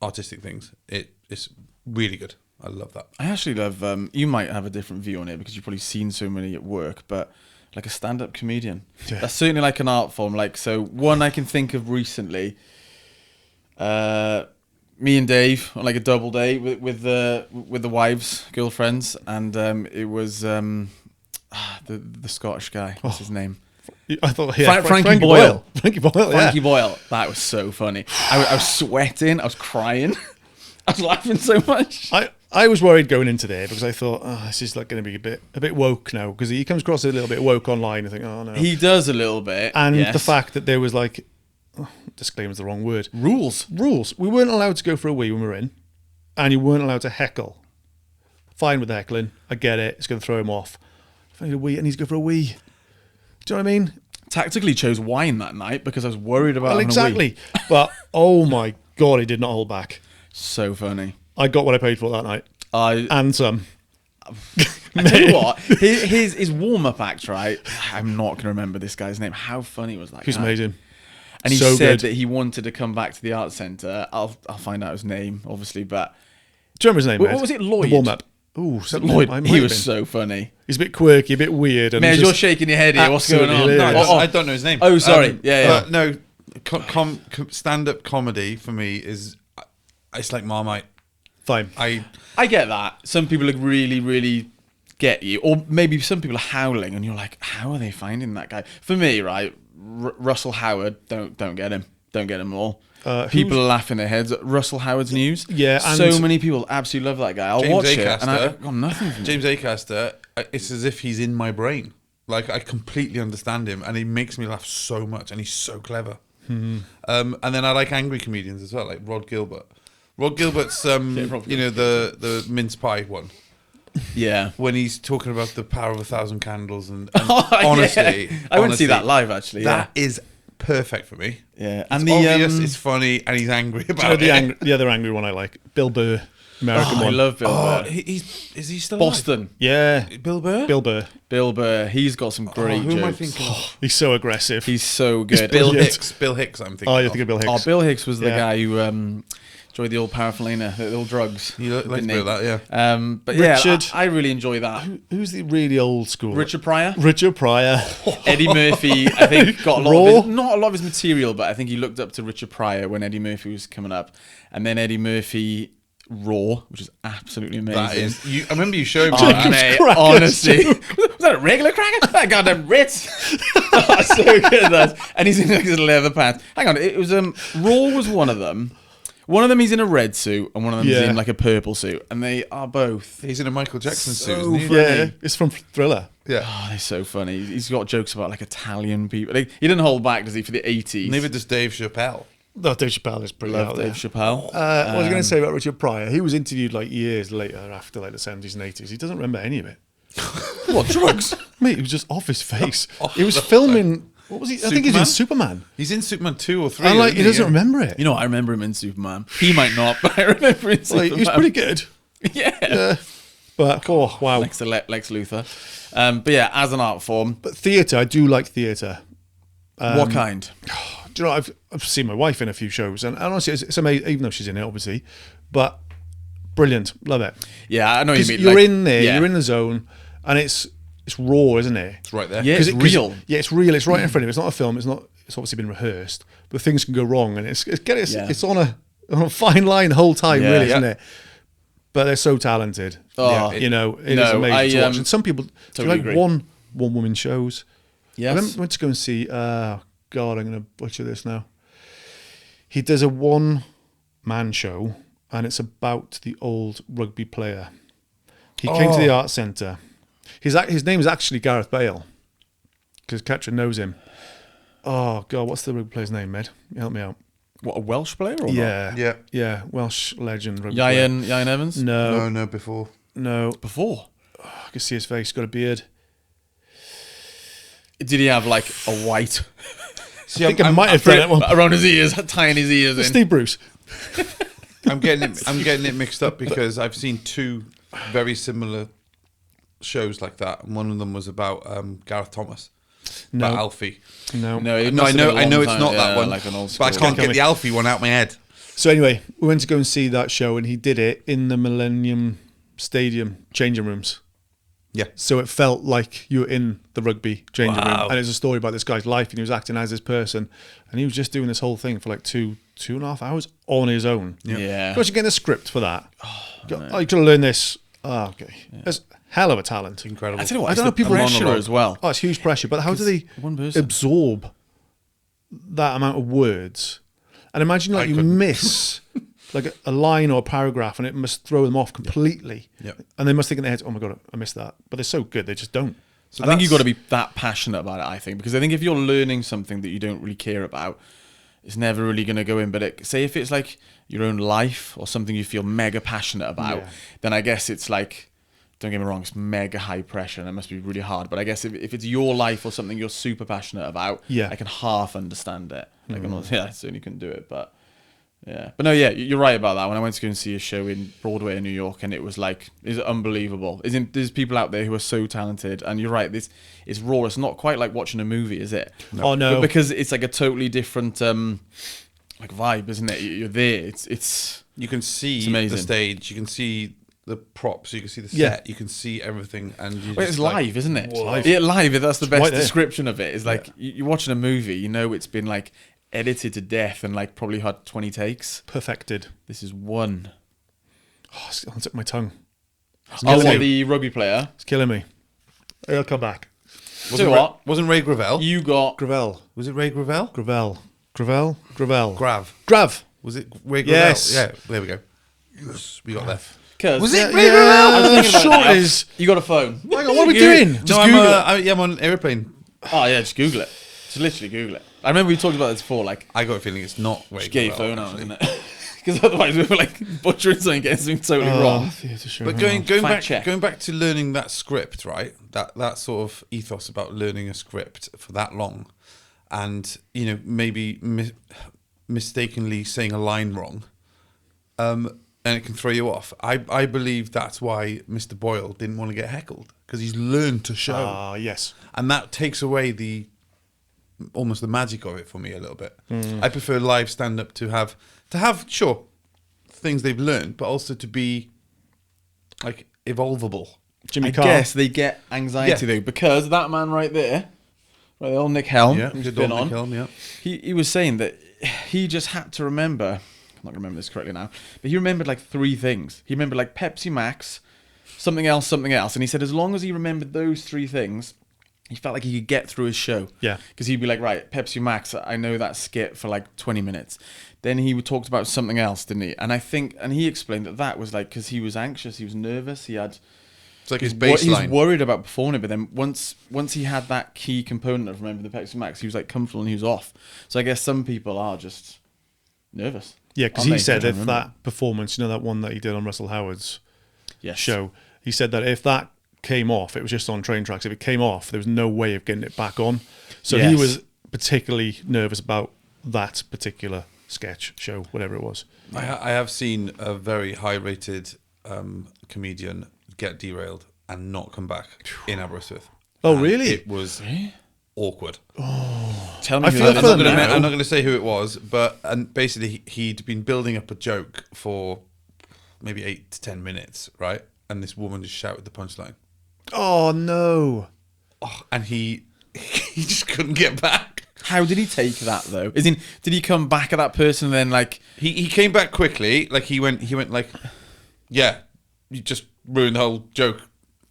artistic things. It's really good. I love that. I actually love. You might have a different view on it because you've probably seen so many at work, but like a stand-up comedian, that's certainly like an art form. Like, so one I can think of recently. Me and Dave on like a double day with the wives, girlfriends, and it was the Scottish guy. What's his name? I thought, Frankie Boyle. Frankie Boyle, Frankie Boyle. That was so funny. I was sweating. I was crying. I was laughing so much. I was worried going into there because I thought, this is like going to be a bit woke now because he comes across a little bit woke online. I think, oh no. He does a little bit. And yes. the fact that there was like, disclaimer's the wrong word. rules. We weren't allowed to go for a wee when we were in, and you weren't allowed to heckle. Fine with the heckling. I get it. It's going to throw him off. If I need a wee, I need to go for a wee. Do you know what I mean? Tactically chose wine that night because I was worried about Well, having a wee. exactly. But oh my god, he did not hold back. So funny. I got what I paid for that night, and some. I tell you what, his warm up act, right? I'm not going to remember this guy's name. How funny was that? He's guy? amazing. And he So said good. that he wanted to come back to the art centre. I'll find out his name, obviously, but Do you remember his name? What Ed? was it, Lloyd? The warm up. Ooh, Lloyd. I might He have was been. so funny. He's a bit quirky, a bit weird. And Man, he's you're just shaking your head here. What's going on? absolutely hilarious. I don't know his name. Oh, sorry. Yeah. No, stand-up comedy for me is it's like Marmite. fine. I get that. Some people are really, really get you. Or maybe some people are howling and you're like, how are they finding that guy? For me, right, Russell Howard, don't get him. Don't get him all. People are laughing their heads at Russell Howard's news. Yeah, and so many people absolutely love that guy. I'll James watch Acaster, it and I got nothing from James Acaster, it's as if he's in my brain. Like, I completely understand him, and he makes me laugh so much, and he's so clever. And then I like angry comedians as well, like Rod Gilbert. Rod Gilbert's, the mince pie one. Yeah. When he's talking about the power of 1,000 candles, and honestly, I went to see that live actually. That is perfect for me. Yeah, And it's obvious, it's funny, and he's angry about it. The other angry one I like, Bill Burr, American one. I love Bill Burr. Is he still Boston. alive? Yeah, Bill Burr? Bill Burr. He's got some great who am I jokes. thinking of? he's so aggressive. He's so good. Bill brilliant. Hicks. Bill Hicks, I'm thinking Oh, you of. think of Bill Hicks? Oh, Bill Hicks was the Yeah. guy who enjoyed the old paraphernalia, the old drugs. He likes didn't a bit of that, yeah. But Richard- yeah, I really enjoy that. Who's the really old school? Richard Pryor. Richard Pryor. Eddie Murphy, I think, got a lot Raw? of his, not a lot of his material, but I think he looked up to Richard Pryor when Eddie Murphy was coming up. And then Eddie Murphy Raw, which is absolutely amazing. That is. I remember you showing me Oh, that. mate, Cracker honestly. Was that a regular cracker? That goddamn Ritz. Oh, so good, that. And he's in like his leather pants. Hang on, it was Raw was one of them. One of them he's in a red suit, and one of them is Yeah. in like a purple suit, and they are both. He's in a Michael Jackson So suit, isn't he? funny. Yeah, it's from Thriller. Yeah. Oh, they're so funny. He's got jokes about like Italian people. Like, he didn't hold back, does he, for the 80s? Neither does Dave Chappelle. No, Dave Chappelle is pretty Love out Dave there. Chappelle. What was I going to say about Richard Pryor? He was interviewed like years later, after like the 70s and 80s. He doesn't remember any of it. What, drugs? Mate, he was just off his face. Off He was the filming. What was he? I think he's in Superman. He's in Superman 2 or 3. And like, isn't he doesn't Yeah. remember it. You know, I remember him in Superman. He might not, but I remember in Superman. Like, he was pretty good. Yeah. But oh wow. Next to Lex Luthor. But yeah, as an art form. But theatre, I do like theatre. What kind? Do you know, I've seen my wife in a few shows, and honestly, it's amazing, even though she's in it, obviously. But brilliant, love it. Yeah, I know what you Because mean. you're like, in there, yeah. you're in the zone, and it's raw, isn't it? It's right there. Yeah, 'Cause it's it- 'cause- real. Yeah, it's real. It's right in front of you. It's not a film. It's obviously been rehearsed, but things can go wrong, and it's on a fine line the whole time, Yeah. really, Yeah. isn't it? But they're so talented. Oh, It is no, amazing to watch. And some people totally do agree. like one woman shows. Yes. I went to go and see. God, I'm going to butcher this now. He does a one-man show, and it's about the old rugby player. He came to the art centre. His name is actually Gareth Bale, because Katrin knows him. Oh God, what's the rugby player's name, Med? Help me out. What, a Welsh player or Yeah. Yeah, Welsh legend. Rugby not? player. Ian Evans? No, before. No. Before. I can see his face. He's got a beard. Did he have like a white See, I think I might have done it. Well, around his ears, tying his ears in? Steve Bruce. I'm getting it mixed up because I've seen two very similar shows like that, and one of them was about Gareth Thomas, about No. Alfie. No. No, it No, must I have been a know long it's time, not that yeah, one, like an old but I school. can't get the Alfie one out my head. So anyway, we went to go and see that show, and he did it in the Millennium Stadium changing rooms. Yeah. So it felt like you were in the rugby changing Wow. room, and it's a story about this guy's life, and he was acting as this person, and he was just doing this whole thing for like two and a half hours on his own. Yeah. Of course, you're getting a script for that. You got to learn this. Oh, okay. That's hell of a talent. Incredible. I tell you what, I it's don't know the if people pressure actually as well. Oh, it's huge pressure. But how do they one person. absorb that amount of words? And imagine like I you couldn't. miss like a line or a paragraph, and it must throw them off completely. Yeah. And they must think in their heads, "Oh my god, I missed that." But they're so good, they just don't. So I think you've got to that's- be that passionate about it, I think, because I think if you're learning something that you don't really care about, it's never really going to go in. But say if it's like your own life or something you feel mega passionate about, Yeah. then I guess it's like, don't get me wrong, it's mega high pressure and it must be really hard. But I guess if it's your life or something you're super passionate about, Yeah. I can half understand it. I certainly couldn't do it, but yeah. But no, yeah, you're right about that. When I went to go and see a show in Broadway in New York, and it was like, it's unbelievable. There's people out there who are so talented, and you're right, it's raw. It's not quite like watching a movie, is it? Oh, no. But because it's like a totally different like vibe, isn't it? You're there. It's You can see amazing. the stage, you can see the props, you can see the set, Yeah. you can see everything, and you well, just it's like, live, isn't it? It's live. Yeah, live. That's the best right there. description of it. It's like you're watching a movie. You know, it's been like edited to death and like probably had 20 takes. Perfected. This is one. Oh, it's on the tip of my tongue. Oh, killing what, me. the rugby player? It's killing me. He'll come back. So what? Wasn't Ray Gravel? You got... Gravel. Was it Ray Gravel? Gravel. Grav. Grav. Was it Ray Gravel? Yes. Yeah, there we go. Yes, we got there. Cause Was it Yeah, Ray Gravel? I was thinking about sure it now. it is. You got a phone. Hang on, what are we doing? No, Just Google it. I'm on airplane. Oh, yeah, just Google it. Just literally Google it. I remember we talked about this before, like, I got a feeling it's not Ray just get your Gravel. phone out, actually. isn't it? Because otherwise we were like butchering something, getting something totally wrong. Theatre show. But hang going Fact back, check. going back to learning that script, right? That sort of ethos about learning a script for that long, and maybe mistakenly saying a line wrong, and it can throw you off. I believe that's why Mr. Boyle didn't want to get heckled, because he's learned to show, Ah, yes. and that takes away almost the magic of it for me a little bit. I prefer live stand up to have sure things they've learned, but also to be like evolvable. Jimmy I Carr. guess they get anxiety though, because that man right there, right, the old Nick Helm, Yeah, who's good been old on, Nick Helm, yeah. he was saying that he just had to remember, I'm not remember this correctly now, but he remembered like 3 things. He remembered like Pepsi Max, something else, and he said as long as he remembered those 3 things, he felt like he could get through his show. Yeah. Because he'd be like, right, Pepsi Max, I know that skit for like 20 minutes. Then he talked about something else, didn't he? And he explained that was like because he was anxious, he was nervous, he had... It's like his He baseline. was worried about performing it, but then once he had that key component of remember the Pepsi Max, he was like comfortable and he was off. So I guess some people are just nervous. Yeah, because aren't he they? said I if don't that remember. performance, that one that he did on Russell Howard's Yes. show, he said that if that came off, it was just on train tracks. If it came off, there was no way of getting it back on. So he Yes. was particularly nervous about that particular sketch, show, whatever it was. I have seen a very high-rated comedian get derailed and not come back in Aberystwyth. Oh, And really? It was awkward. Tell me I who feel that for is. them now. I'm not going to say who it was, but basically he'd been building up a joke for maybe 8 to 10 minutes, right? And this woman just shouted the punchline. Oh, no. Oh, and he just couldn't get back. How did he take that though? Did he come back at that person and then like... He came back quickly. Like he went like, yeah, you just ruined the whole joke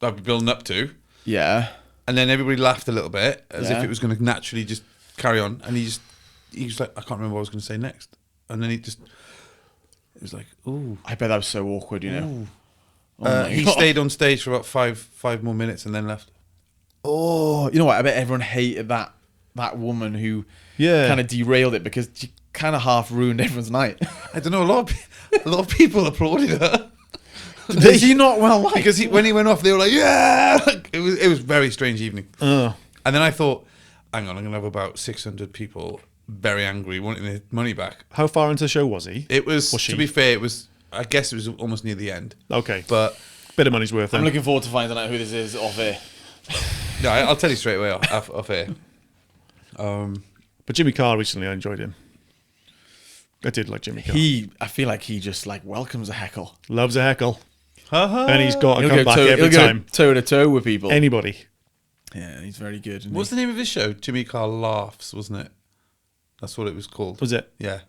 I've been building up to. Yeah. And then everybody laughed a little bit as Yeah. if it was going to naturally just carry on. And he was like, I can't remember what I was going to say next. And then it was like, ooh. I bet that was so awkward, you know. He stayed on stage for about five more minutes and then left. Oh, you know what? I bet everyone hated that woman who Yeah. kind of derailed it because she kind of half ruined everyone's night. I don't know. A lot of people applauded her Is he not well liked? because when he went off, they were like, yeah. It was a very strange evening. Oh. And then I thought, hang on, I'm going to have about 600 people very angry, wanting their money back. How far into the show was he? It was, Was she? to be fair, I guess it was almost near the end. Okay. But Bit of money's worth then. I'm looking forward to finding out who this is off air. no, I'll tell you straight away off air. But Jimmy Carr recently, I enjoyed him. I did like Jimmy Carr. I feel like he just like welcomes a heckle. Loves a heckle. And he's got to He'll come go back toe, every he'll go time. toe to toe with people. Anybody. Yeah, he's very good. isn't What's he? the name of his show? Jimmy Carr Laughs, wasn't it? That's what it was called. Was it? Yeah.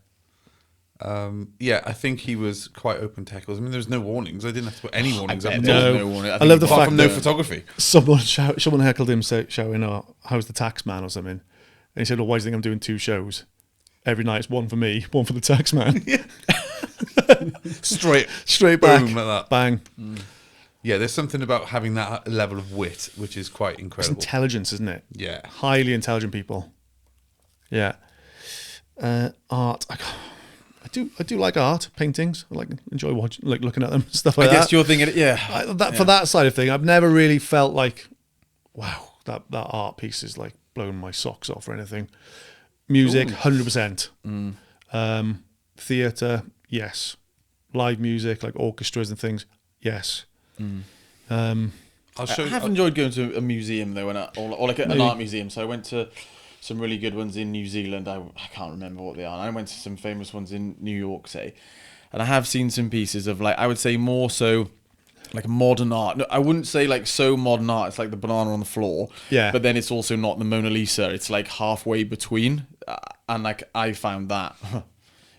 Yeah, I think he was quite open to heckles. I mean, there was no warnings. I didn't have to put any warnings up. bet at there all. was no warning. I love the Apart fact from no that photography. someone heckled him shouting, "Oh, how's the tax man?" or something. And he said, "Well, why do you think I'm doing 2 shows? Every night it's one for me, one for the tax man." Straight back. Boom, like that. Bang. Yeah, there's something about having that level of wit, which is quite It's incredible. intelligence, isn't it? Yeah. Highly intelligent people. Yeah. Art. I do like art, paintings. I enjoy watching, looking at them, stuff I like guess that. you're thinking, yeah. For that side of thing, I've never really felt like, wow, that art piece is like blowing my socks off or anything. Music, 100%. Theatre, yes. Live music, like orchestras and things, yes. I'll show I you. have enjoyed going to a museum though, or like an art museum. So I went to some really good ones in New Zealand. I can't remember what they are. And I went to some famous ones in New York, say, and I have seen some pieces of like I would say more so like modern art. No, I wouldn't say like so modern art. It's like the banana on the floor. Yeah. But then it's also not the Mona Lisa. It's like halfway between, and like I found that.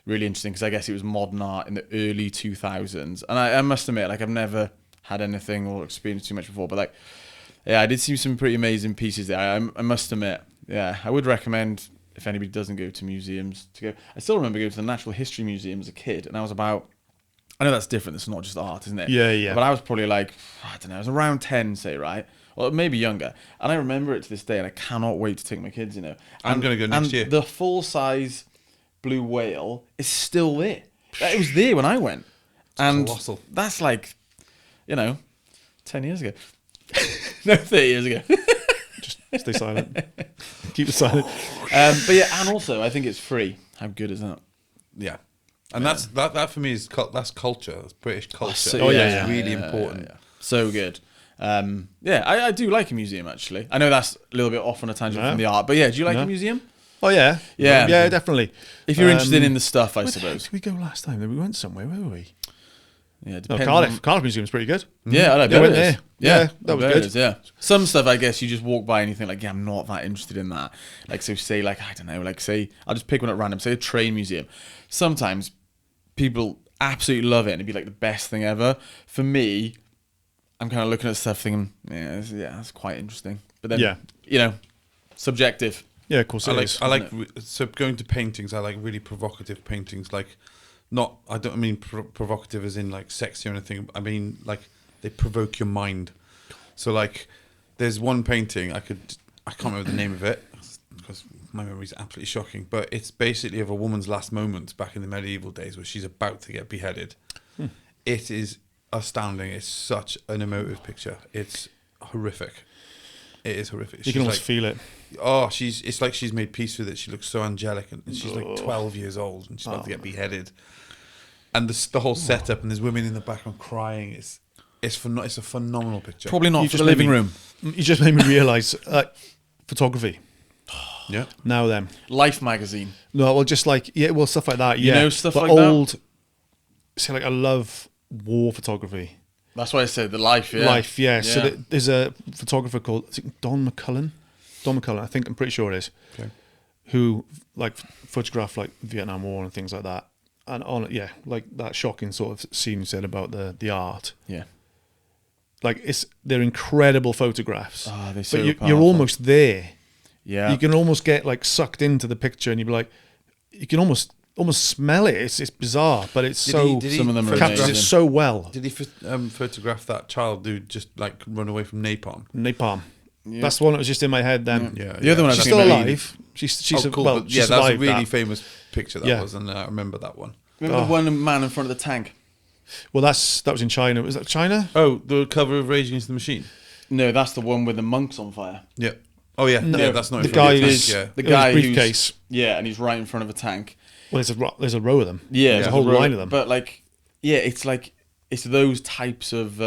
Really interesting because I guess it was modern art in the early 2000s, and I must admit, like I've never had anything or experienced too much before. But like, yeah, I did see some pretty amazing pieces there. I must admit, yeah, I would recommend if anybody doesn't go to museums to go. I still remember going to the Natural History Museum as a kid, and I was about. I know that's different. It's not just art, isn't it? Yeah, yeah. But I was probably like, I don't know, I was around 10, say, right? Or maybe younger. And I remember it to this day, and I cannot wait to take my kids, you know. I'm going to go next year. The full-size blue whale is still there. It was there when I went. And colossal. that's like, 10 years ago. No, 30 years ago. Just stay silent. Keep it silent. But yeah, and also, I think it's free. How good is that? Yeah. And that's that for me is that's culture. That's British culture. So- It's really important. Yeah. So good. I do like a museum, actually. I know that's a little bit off on a tangent from the art, but yeah, do you like a museum? Oh yeah, Yeah. yeah, definitely. If you're interested in the stuff, I Where the heck suppose. did we go last time? We went somewhere. Where were we? Yeah, No, depends Cardiff. on- Cardiff Museum's pretty good. Yeah, I bet went it is. there. Yeah, that I was bet good. it is, yeah. Some stuff, I guess, you just walk by and you think, like, yeah, I'm not that interested in that. Like, so say, like, I don't know, like, say, I'll just pick one at random, say a train museum. Sometimes people absolutely love it and it'd be, like, the best thing ever. For me, I'm kind of looking at stuff thinking, that's quite interesting. But then, subjective. Yeah, of course it is. So going to paintings, I like really provocative paintings. Like, I don't mean provocative as in like sexy or anything. I mean like they provoke your mind. So like, there's one painting I can't remember the name of it because my memory is absolutely shocking. But it's basically of a woman's last moments back in the medieval days where she's about to get beheaded. It is astounding. It's such an emotive picture. It's horrific. It is horrific. You can almost feel it. Oh, it's like she's made peace with it. She looks so angelic, and she's like 12 years old, and she's about to get beheaded. And the whole setup, and there's women in the background crying. It's a phenomenal picture. Probably not You for just the living made me- room. You just made me realise photography. Yeah. Now then, Life magazine. no, well, just like stuff like that. You Yeah, know, stuff but like that? old. See, like I love war photography. That's why I said the life, yeah. Life, yeah. So there's a photographer called Don McCullen. I'm pretty sure it is. Okay. Who like photographed like Vietnam War and things like that. And like that shocking sort of scene you said about the art. Yeah. Like they're incredible photographs. Oh, they're so but you're powerful. almost there. Yeah. You can almost get like sucked into the picture, and you'd be like, you can almost smell it. It's bizarre, but it's Did he some of them are captures amazing. it so well. Did he photograph that child who just like run away from napalm? Napalm. Yeah. That's the one that was just in my head then. Yeah. The other one I She's was still thinking about- alive. She's cool. well, But she yeah, that's a survived really that. famous picture that Yeah. was, and I remember that one. Remember the one man in front of the tank? Well, that was in China. Was that China? Oh, the cover of Rage Against the Machine. No, that's the one with the monks on fire. Yeah. Oh yeah. No, Yeah, that's not the in front guy of tank, is yeah. The in guy his who's- briefcase. Yeah, and he's right in front of a tank. Well, there's a row of them. Yeah, there's a whole line of them. But like, yeah, it's those types of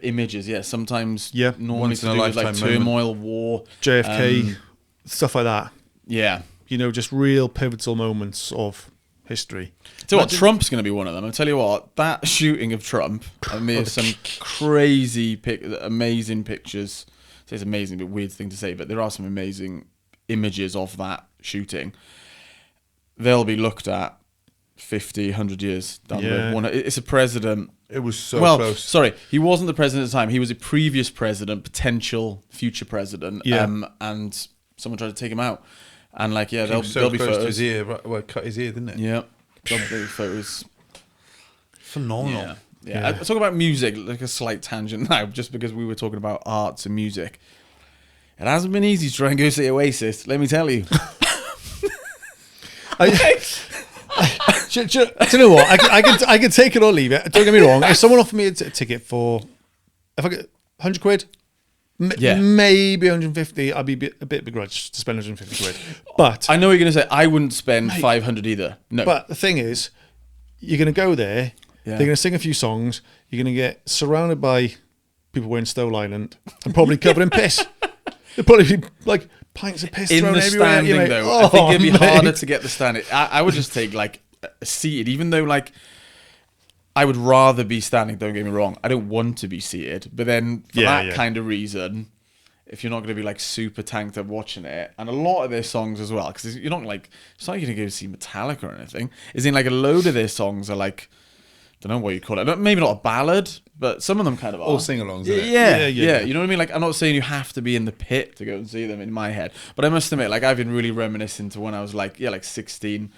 images. Yeah, sometimes Yeah. normally Once to in a do with like lifetime moment. turmoil, war, JFK, stuff like that. Yeah. Just real pivotal moments of history. So what? Trump's going to be one of them. I'll tell you what. That shooting of Trump, I mean, some crazy, amazing pictures. It's amazing, but weird thing to say, but there are some amazing images of that shooting. They'll be looked at 50, 100 years down the road. It's a president. It was so Well, close. sorry, he wasn't the president at the time. He was a previous president, potential future president. Yeah. And someone tried to take him out. And like, yeah, He there'll was so be close to photos. his ear. Right, well, cut his ear, didn't it? Yeah, there'll be photos. Phenomenal. Yeah. Yeah. I talk about music, like a slight tangent now, just because we were talking about arts and music. It hasn't been easy to try and go see Oasis, let me tell you. Do you know what? I can take it or leave it. Don't get me wrong. If someone offered me a ticket for, if I get 100 quid, maybe 150, I'd be a bit begrudged to spend 150 quid. But I know what you're going to say. I wouldn't spend 500 either. No. But the thing is, you're going to go there. Yeah. They're going to sing a few songs. You're going to get surrounded by people wearing Stone Island and probably covered in piss. There'll probably be like pints of piss in thrown the everywhere. standing, You're like, though, I think it'd be mate. harder to get the standing. I would just take like a seated, even though like I would rather be standing. Don't get me wrong. I don't want to be seated, but then for that kind of reason, if you're not going to be like super tanked up watching it, and a lot of their songs as well, because you're not like, it's not like you're going to go see Metallica or anything. Is in like a load of their songs are like don't know what you call it. Maybe not a ballad, but some of them kind of are. All sing-alongs, isn't it? Yeah, Yeah. You know what I mean? Like, I'm not saying you have to be in the pit to go and see them in my head, but I must admit, like, I've been really reminiscent to when I was like 16.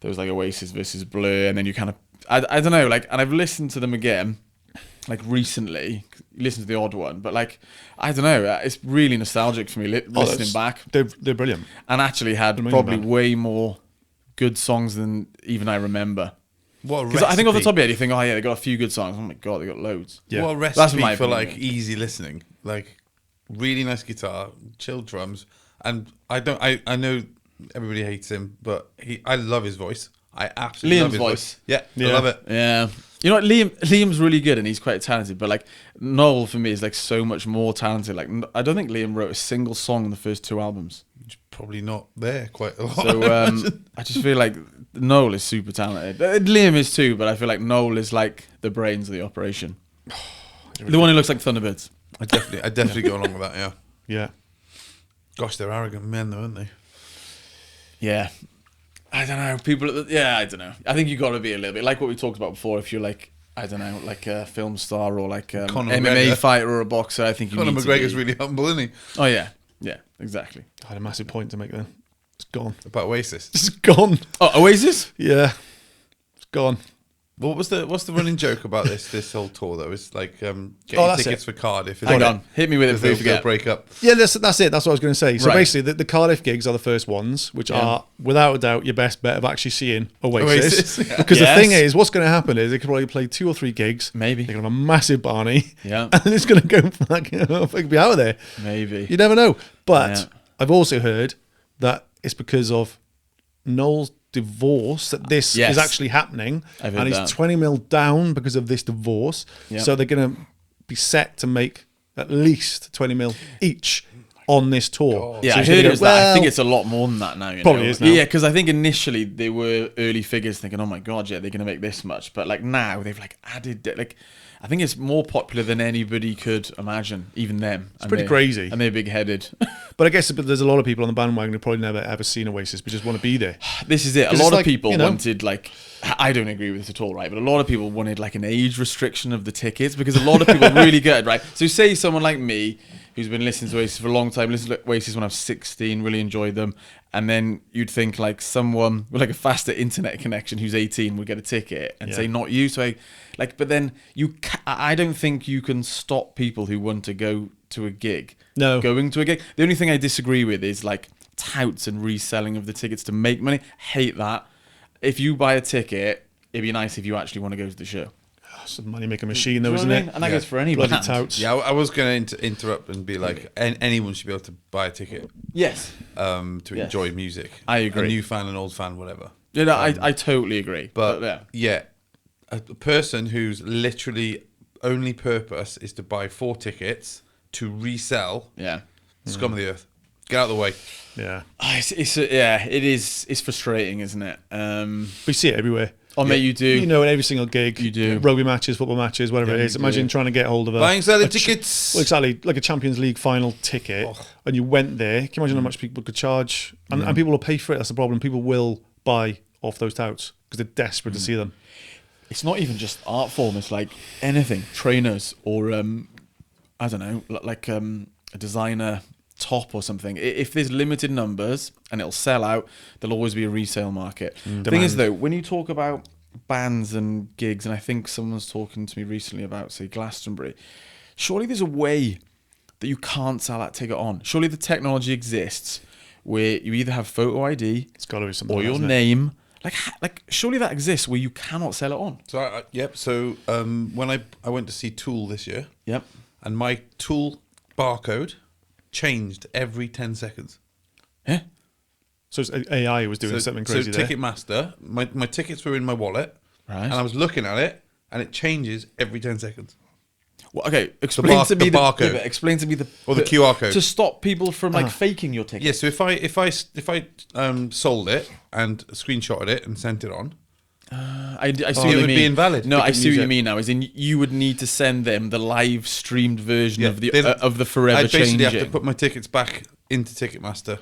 There was like Oasis versus Blur, and then you kind of, I don't know, like, and I've listened to them again, like recently, listened to the odd one, but like, I don't know, it's really nostalgic for me listening back. They're brilliant. And actually had Amazing probably band. way more good songs than even I remember. What a Because I think off the recipe. top of your head, you think, oh yeah, they got a few good songs. Oh my god, they got loads. Yeah. What a That's recipe my for opinion. like easy listening. Like really nice guitar, chilled drums, and I know everybody hates him, but I love his voice. I absolutely love Liam's his voice. Yeah, Yeah. I love it. Yeah. You know what, Liam's really good and he's quite talented, but like Noel for me is like so much more talented. Like I don't think Liam wrote a single song on the first 2 albums. It's probably not there quite a lot. So I just feel like Noel is super talented. Liam is too, but I feel like Noel is like the brains of the operation. The one who looks like Thunderbirds. I definitely go along with that. Yeah. Yeah. Gosh, they're arrogant men, though, aren't they? Yeah. I don't know. I don't know. I think you got to be a little bit like what we talked about before. If you're like, I don't know, like a film star or like an Conor MMA McGregor. fighter or a boxer, I think you Conor need to McGregor's be. really humble, isn't he? Oh yeah, yeah, exactly. I had a massive point to make then. It's gone. About Oasis. It's gone. Oh, Oasis. Yeah. It's gone. What's the running joke about this whole tour though? It's like getting that's tickets it. for Cardiff. Hang on, hit me with it Because before you they'll forget. break up. Yeah, that's it. That's what I was going to say. So Right. basically, the Cardiff gigs are the first ones, which are, without a doubt, your best bet of actually seeing Oasis. Oasis, yeah. Because Yes. the thing is, what's going to happen is they could probably play 2 or 3 gigs. Maybe. They're going to have a massive Barney. Yeah. And it's going to go like, it could be out of there. Maybe. You never know. But Yeah. I've also heard that it's because of Noel's divorce that this Yes. is actually happening. I've heard And he's that. 20 mil down because of this divorce. Yep. So they're going to be set to make at least 20 mil each on this tour. Yeah, So I he's heard gonna it go, was that. I well, think it's a lot more than that now. Probably is now. Yeah, because I think initially they were early figures thinking, oh my god, yeah, they're going to make this much. But like now they've like added, like, I think it's more popular than anybody could imagine, even them. It's pretty crazy. And they're big headed. But I guess there's a lot of people on the bandwagon who probably never ever seen Oasis, but just want to be there. This is it. A 'Cause lot it's of like, people you know- wanted like, I don't agree with this at all, right? But a lot of people wanted like an age restriction of the tickets because a lot of people are really good, right? So say someone like me who's been listening to Oasis for a long time, listened to Oasis when I was 16, really enjoyed them, and then you'd think like someone with like a faster internet connection who's 18 would get a ticket and Yeah. say not you. So but then I don't think you can stop people who want to go to a gig. No. Going to a gig. The only thing I disagree with is like touts and reselling of the tickets to make money. Hate that. If you buy a ticket, it'd be nice if you actually want to go to the show. It's a money making machine, though, Do you isn't know what I it? mean? And that goes for any Bloody band. touts. Yeah, I was going to interrupt and be like, anyone should be able to buy a ticket Yes. to Yes. enjoy music. I agree. A new fan, an old fan, whatever. Yeah, no, I totally agree. But yeah. a person whose literally only purpose is to buy 4 tickets to resell, Yeah. scum of the earth. Get out of the way. Yeah. It is. It's frustrating, isn't it? We see it everywhere. Oh, mate, you do. You know, at every single gig, You do. rugby matches, football matches, whatever Yeah, it is. you Imagine do. trying to get hold of Buying, selling a tickets. Well, exactly, like a Champions League final ticket, and you went there. Can you imagine how much people could charge? And people will pay for it. That's the problem. People will buy off those touts because they're desperate to see them. It's not even just art form. It's like anything, trainers or I don't know, like a designer top or something. If there's limited numbers and it'll sell out, there'll always be a resale market. The thing is, though, when you talk about bands and gigs, and I think someone's talking to me recently about, say, Glastonbury, surely there's a way that you can't sell that ticket on. Surely the technology exists where you either have photo ID It's got to be something. or like your that, name. Like surely that exists where you cannot sell it on. So, yep. So, when I went to see Tool this year, Yep. and my Tool barcode changed every 10 seconds. Yeah. So it's AI was doing something crazy so there. Ticketmaster, my tickets were in my wallet, Right. and I was looking at it, and it changes every 10 seconds. Well, okay, explain to me the barcode. but explain to me the Or the QR code. to stop people from like faking your ticket. Yeah, so if I sold it and screenshotted it and sent it on, I see it what you would mean. be invalid. No, They I couldn't see what use you it. mean now. As in, you would need to send them the live streamed version Yeah, of the they'd- forever I'd basically changing. have to put my tickets back into Ticketmaster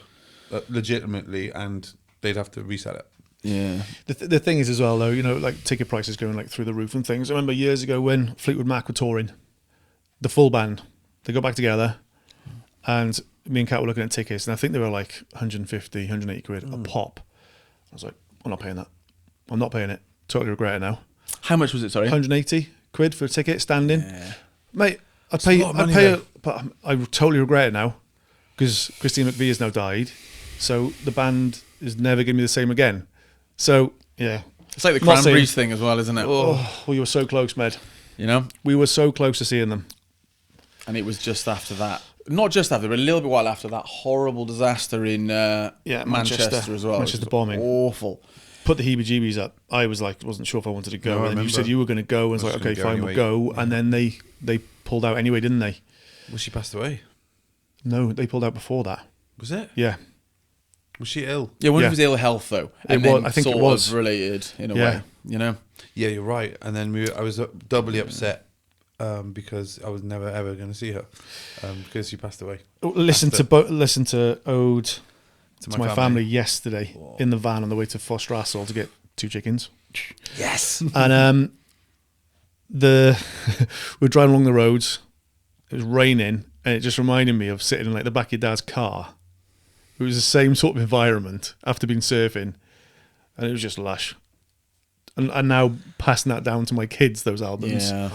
legitimately, and they'd have to resell it. Yeah. The thing is as well, though, you know, like ticket prices going like through the roof and things. I remember years ago when Fleetwood Mac were touring, the full band, they got back together, and me and Kat were looking at tickets, and I think they were like 150, 180 quid a pop. I was like, I'm not paying that. I'm not paying it. Totally regret it now. How much was it, sorry? 180 quid for a ticket, standing. Yeah. Mate, I'd It's a lot of money, pay though. it, but I totally regret it now because Christine McVie has now died. So the band is never going to be the same again. So, yeah. It's like the Not saying- Cranberries thing as well, isn't it? Oh, we were so close, Med. You know? We were so close to seeing them. And it was just after that. Not just after, but a little bit while after that horrible disaster in Manchester as well. Manchester It was bombing. Awful. Put the heebie-jeebies up. I was like, wasn't sure if I wanted to go. No, I and then you remember. said you were going to go. And I was like, was okay, gonna go fine, anyway. we'll go. And then they pulled out anyway, didn't they? Was she passed away? No, they pulled out before that. Was it? Yeah. Was she ill? Yeah, one Yeah. of his ill health though. It And was- then I think it sort was. of related in a Yeah. way. You know? Yeah, you're right. And then I was doubly upset because I was never ever going to see her because she passed away. Listen to Ode to my family yesterday Whoa. in the van on the way to Fostrassel to get 2 chickens. Yes. And we were driving along the roads. It was raining, and it just reminded me of sitting in like the back of your dad's car. It was the same sort of environment after being surfing, and it was just lush. And now passing that down to my kids, those albums. Yeah.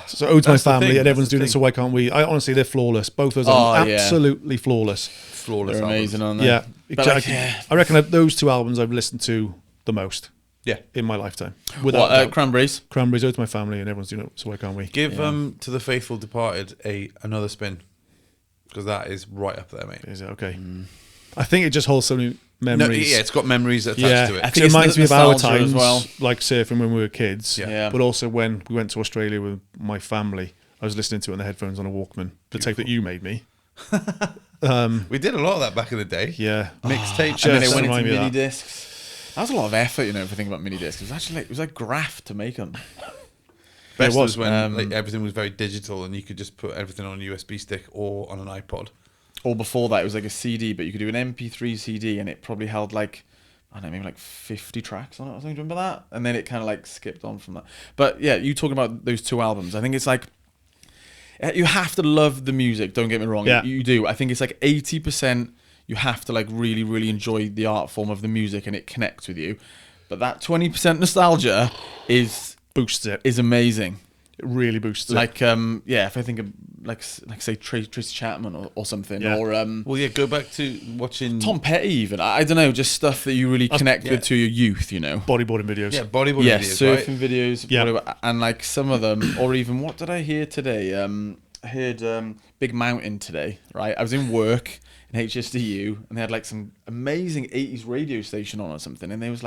So Ode to my That's the family, thing, and everyone's that's the doing it. So why can't we? Honestly, they're flawless. Both those Oh, albums, yeah. absolutely flawless. Flawless. They're amazing, albums. aren't they? Yeah, But like, yeah. I reckon that those 2 albums I've listened to the most Yeah. in my lifetime. What, Without doubt. Cranberries? Cranberries, Ode to my family, and everyone's doing it. So why can't we? Give To the Faithful Departed another spin because that is right up there, mate. Is it okay? I think it just holds so many No, memories. yeah, it's got memories attached Yeah, to it. I think think it it's reminds me of our nostalgia times, as well. like surfing when we were kids. Yeah. But also when we went to Australia with my family, I was listening to it on the headphones on a Walkman, the tape that you made me. We did a lot of that back in the day. Yeah, Mixtape. And then Just it went into remind me of mini that. discs. That was a lot of effort, you know, if I think about mini discs. It was actually it was like graft to make them. Best it was was. when like, everything was very digital and you could just put everything on a USB stick or on an iPod. Or before that, it was like a CD, but you could do an MP3 CD, and it probably held like, I don't know, maybe like 50 tracks on it or something. Do you remember that? And then it kind of like skipped on from that. But yeah, you talking about those 2 albums. I think it's like, you have to love the music, don't get me wrong. Yeah. You do. I think it's like 80% you have to like really, really enjoy the art form of the music and it connects with you. But that 20% nostalgia is boosts it. amazing. It really boosts it. Like, if I think of like say Tracy Chapman or something, Yeah. or Well, yeah, go back to watching Tom Petty even. I don't know, just stuff that you really connect yeah. with to your youth, you know. bodyboarding videos. Yeah, bodyboarding Yeah, videos, right? surfing videos, Yeah. whatever. And like some of them, or even what did I hear today? I heard Big Mountain today, right? I was in work in HSDU, and they had like some amazing 80s radio station on or something, and there was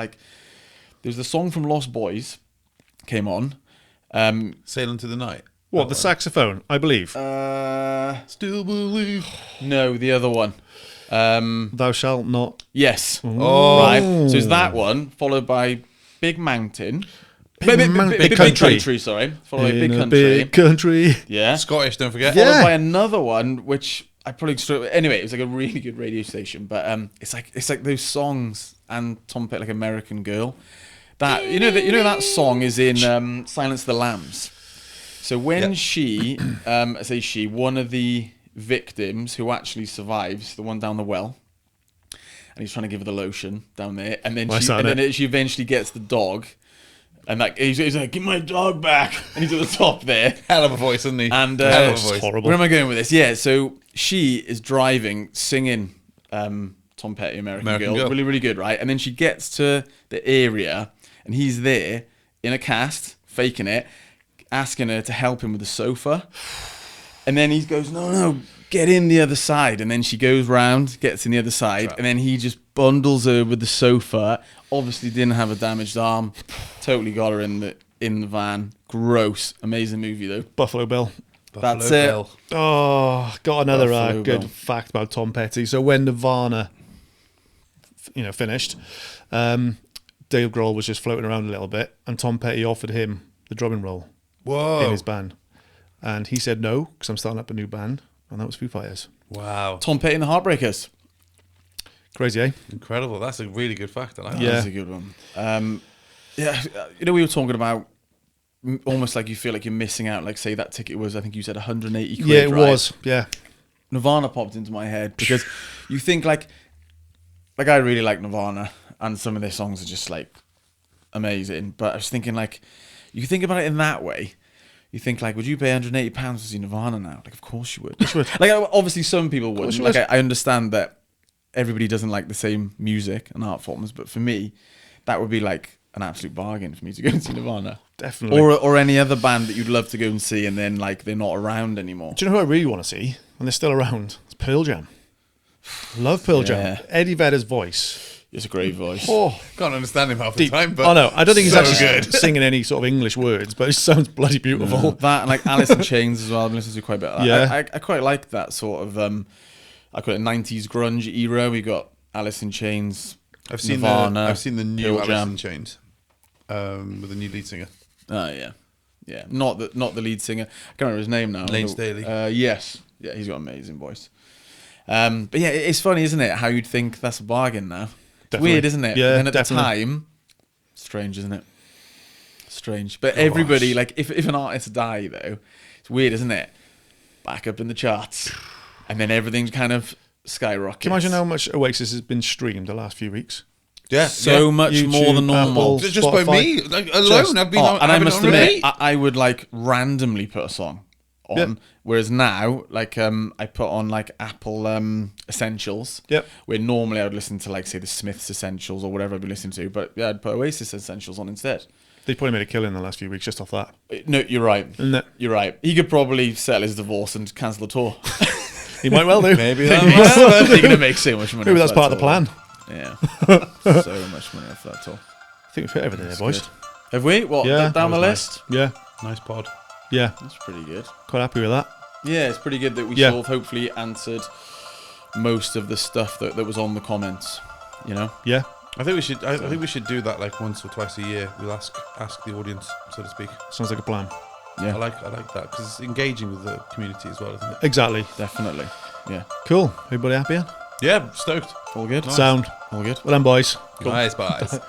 the song from Lost Boys came on. Sailing to the Night. What, the saxophone, I believe. Still believe. No, the other one. Thou shalt not. Yes. Oh, Right. So it's that one, followed by Big Mountain. Big Country. Sorry. Followed by In Big a Country. big country. Yeah. Scottish, don't forget. Yeah. Followed by another one, which I probably anyway, it was like a really good radio station. But it's like those songs and Tom Petty, like American Girl. That you know that song is in Silence of the Lambs. So when she, one of the victims who actually survives, the one down the well, and he's trying to give her the lotion down there, and then she eventually gets the dog, and like he's like, give my dog back, and he's at the top there. Hell of a voice, isn't he? And Hell of a it's voice. horrible. where am I going with this? Yeah, so she is driving, singing Tom Petty, American Girl. Really, really good, right? And then she gets to the area, and he's there in a cast, faking it, asking her to help him with the sofa. And then he goes, no, get in the other side. And then she goes round, gets in the other side, and then he just bundles her with the sofa. Obviously didn't have a damaged arm. Totally got her in the van. Gross. Amazing movie, though. Buffalo Bill. That's it. Bill. Oh, got another Buffalo good Bill. fact about Tom Petty. So when Nirvana, finished, Dave Grohl was just floating around a little bit, and Tom Petty offered him the drumming role Whoa. in his band, and he said no because I'm starting up a new band, and that was Foo Fighters. Wow. Tom Petty and the Heartbreakers. Crazy, eh? Incredible. That's a really good fact. I like Yeah. That's a good one. We were talking about almost like you feel like you're missing out. Like, say that ticket was, I think you said 180 quid. Yeah, it right? was. Yeah. Nirvana popped into my head because you think like I really like Nirvana and some of their songs are just like amazing. But I was thinking like, you think about it in that way. You think like, would you pay £180 to see Nirvana now? Like, of course you would. Like, obviously some people wouldn't. Like, I understand that everybody doesn't like the same music and art forms, but for me, that would be like an absolute bargain for me to go and see Nirvana. Definitely. Or any other band that you'd love to go and see, and then like they're not around anymore. Do you know who I really want to see? And they're still around. It's Pearl Jam. Love Pearl Jam. Eddie Vedder's voice. It's a great voice. Oh, Can't understand him half the time, but I know. I don't think he's so actually good. singing any sort of English words, but it sounds bloody beautiful. That and like Alice in Chains as well. I've been listening to quite a bit of that. Yeah. I quite like that sort of I call it 90s grunge era. We got Alice in Chains. I've seen Nirvana, the new Pearl Alice Jam. in Chains with the new lead singer. Oh yeah. Not the lead singer. I can't remember his name now. Lane Staley. Yes. Yeah, he's got an amazing voice. But yeah, it's funny, isn't it? How you'd think that's a bargain now. It's Definitely. weird, isn't it? Yeah, and then at definitely. the time, strange, isn't it? Strange. But everybody, like, if an artist die though, it's weird, isn't it? Back up in the charts, and then everything kind of skyrockets. Can you imagine how much Oasis has been streamed the last few weeks? Yeah, So much YouTube, more than normal. Apple, just by Spotify. me like, alone. I've been on, and I I've been must on admit, repeat. I would like randomly put a song on, Yeah. whereas now, like, I put on like Apple Essentials. Yep. Where normally I would listen to like say the Smiths Essentials or whatever I'd be listening to, but yeah, I'd put Oasis Essentials on instead. They probably made a killing in the last few weeks just off that. No, you're right. Isn't it? You're right. He could probably settle his divorce and cancel the tour. He might well do. Maybe that They're gonna make so much money. Maybe off that's that part of the tour. plan. Yeah. So much money off that tour. I think we've hit everything there, boys. Good. Have we? What? Yeah, Down the that was list? Yeah. Nice pod. Yeah. That's pretty good. Quite happy with that. Yeah, it's pretty good that we Yeah. sort of hopefully answered most of the stuff that was on the comments. You know? Yeah. I think we should. I think we should do that like once or twice a year. We'll ask the audience, so to speak. Sounds like a plan. Yeah. I like that because it's engaging with the community as well, isn't it? Exactly. Definitely. Yeah. Cool. Everybody happy? Yeah, stoked. All good? Sound. All good? Well done, boys. Nice, boys.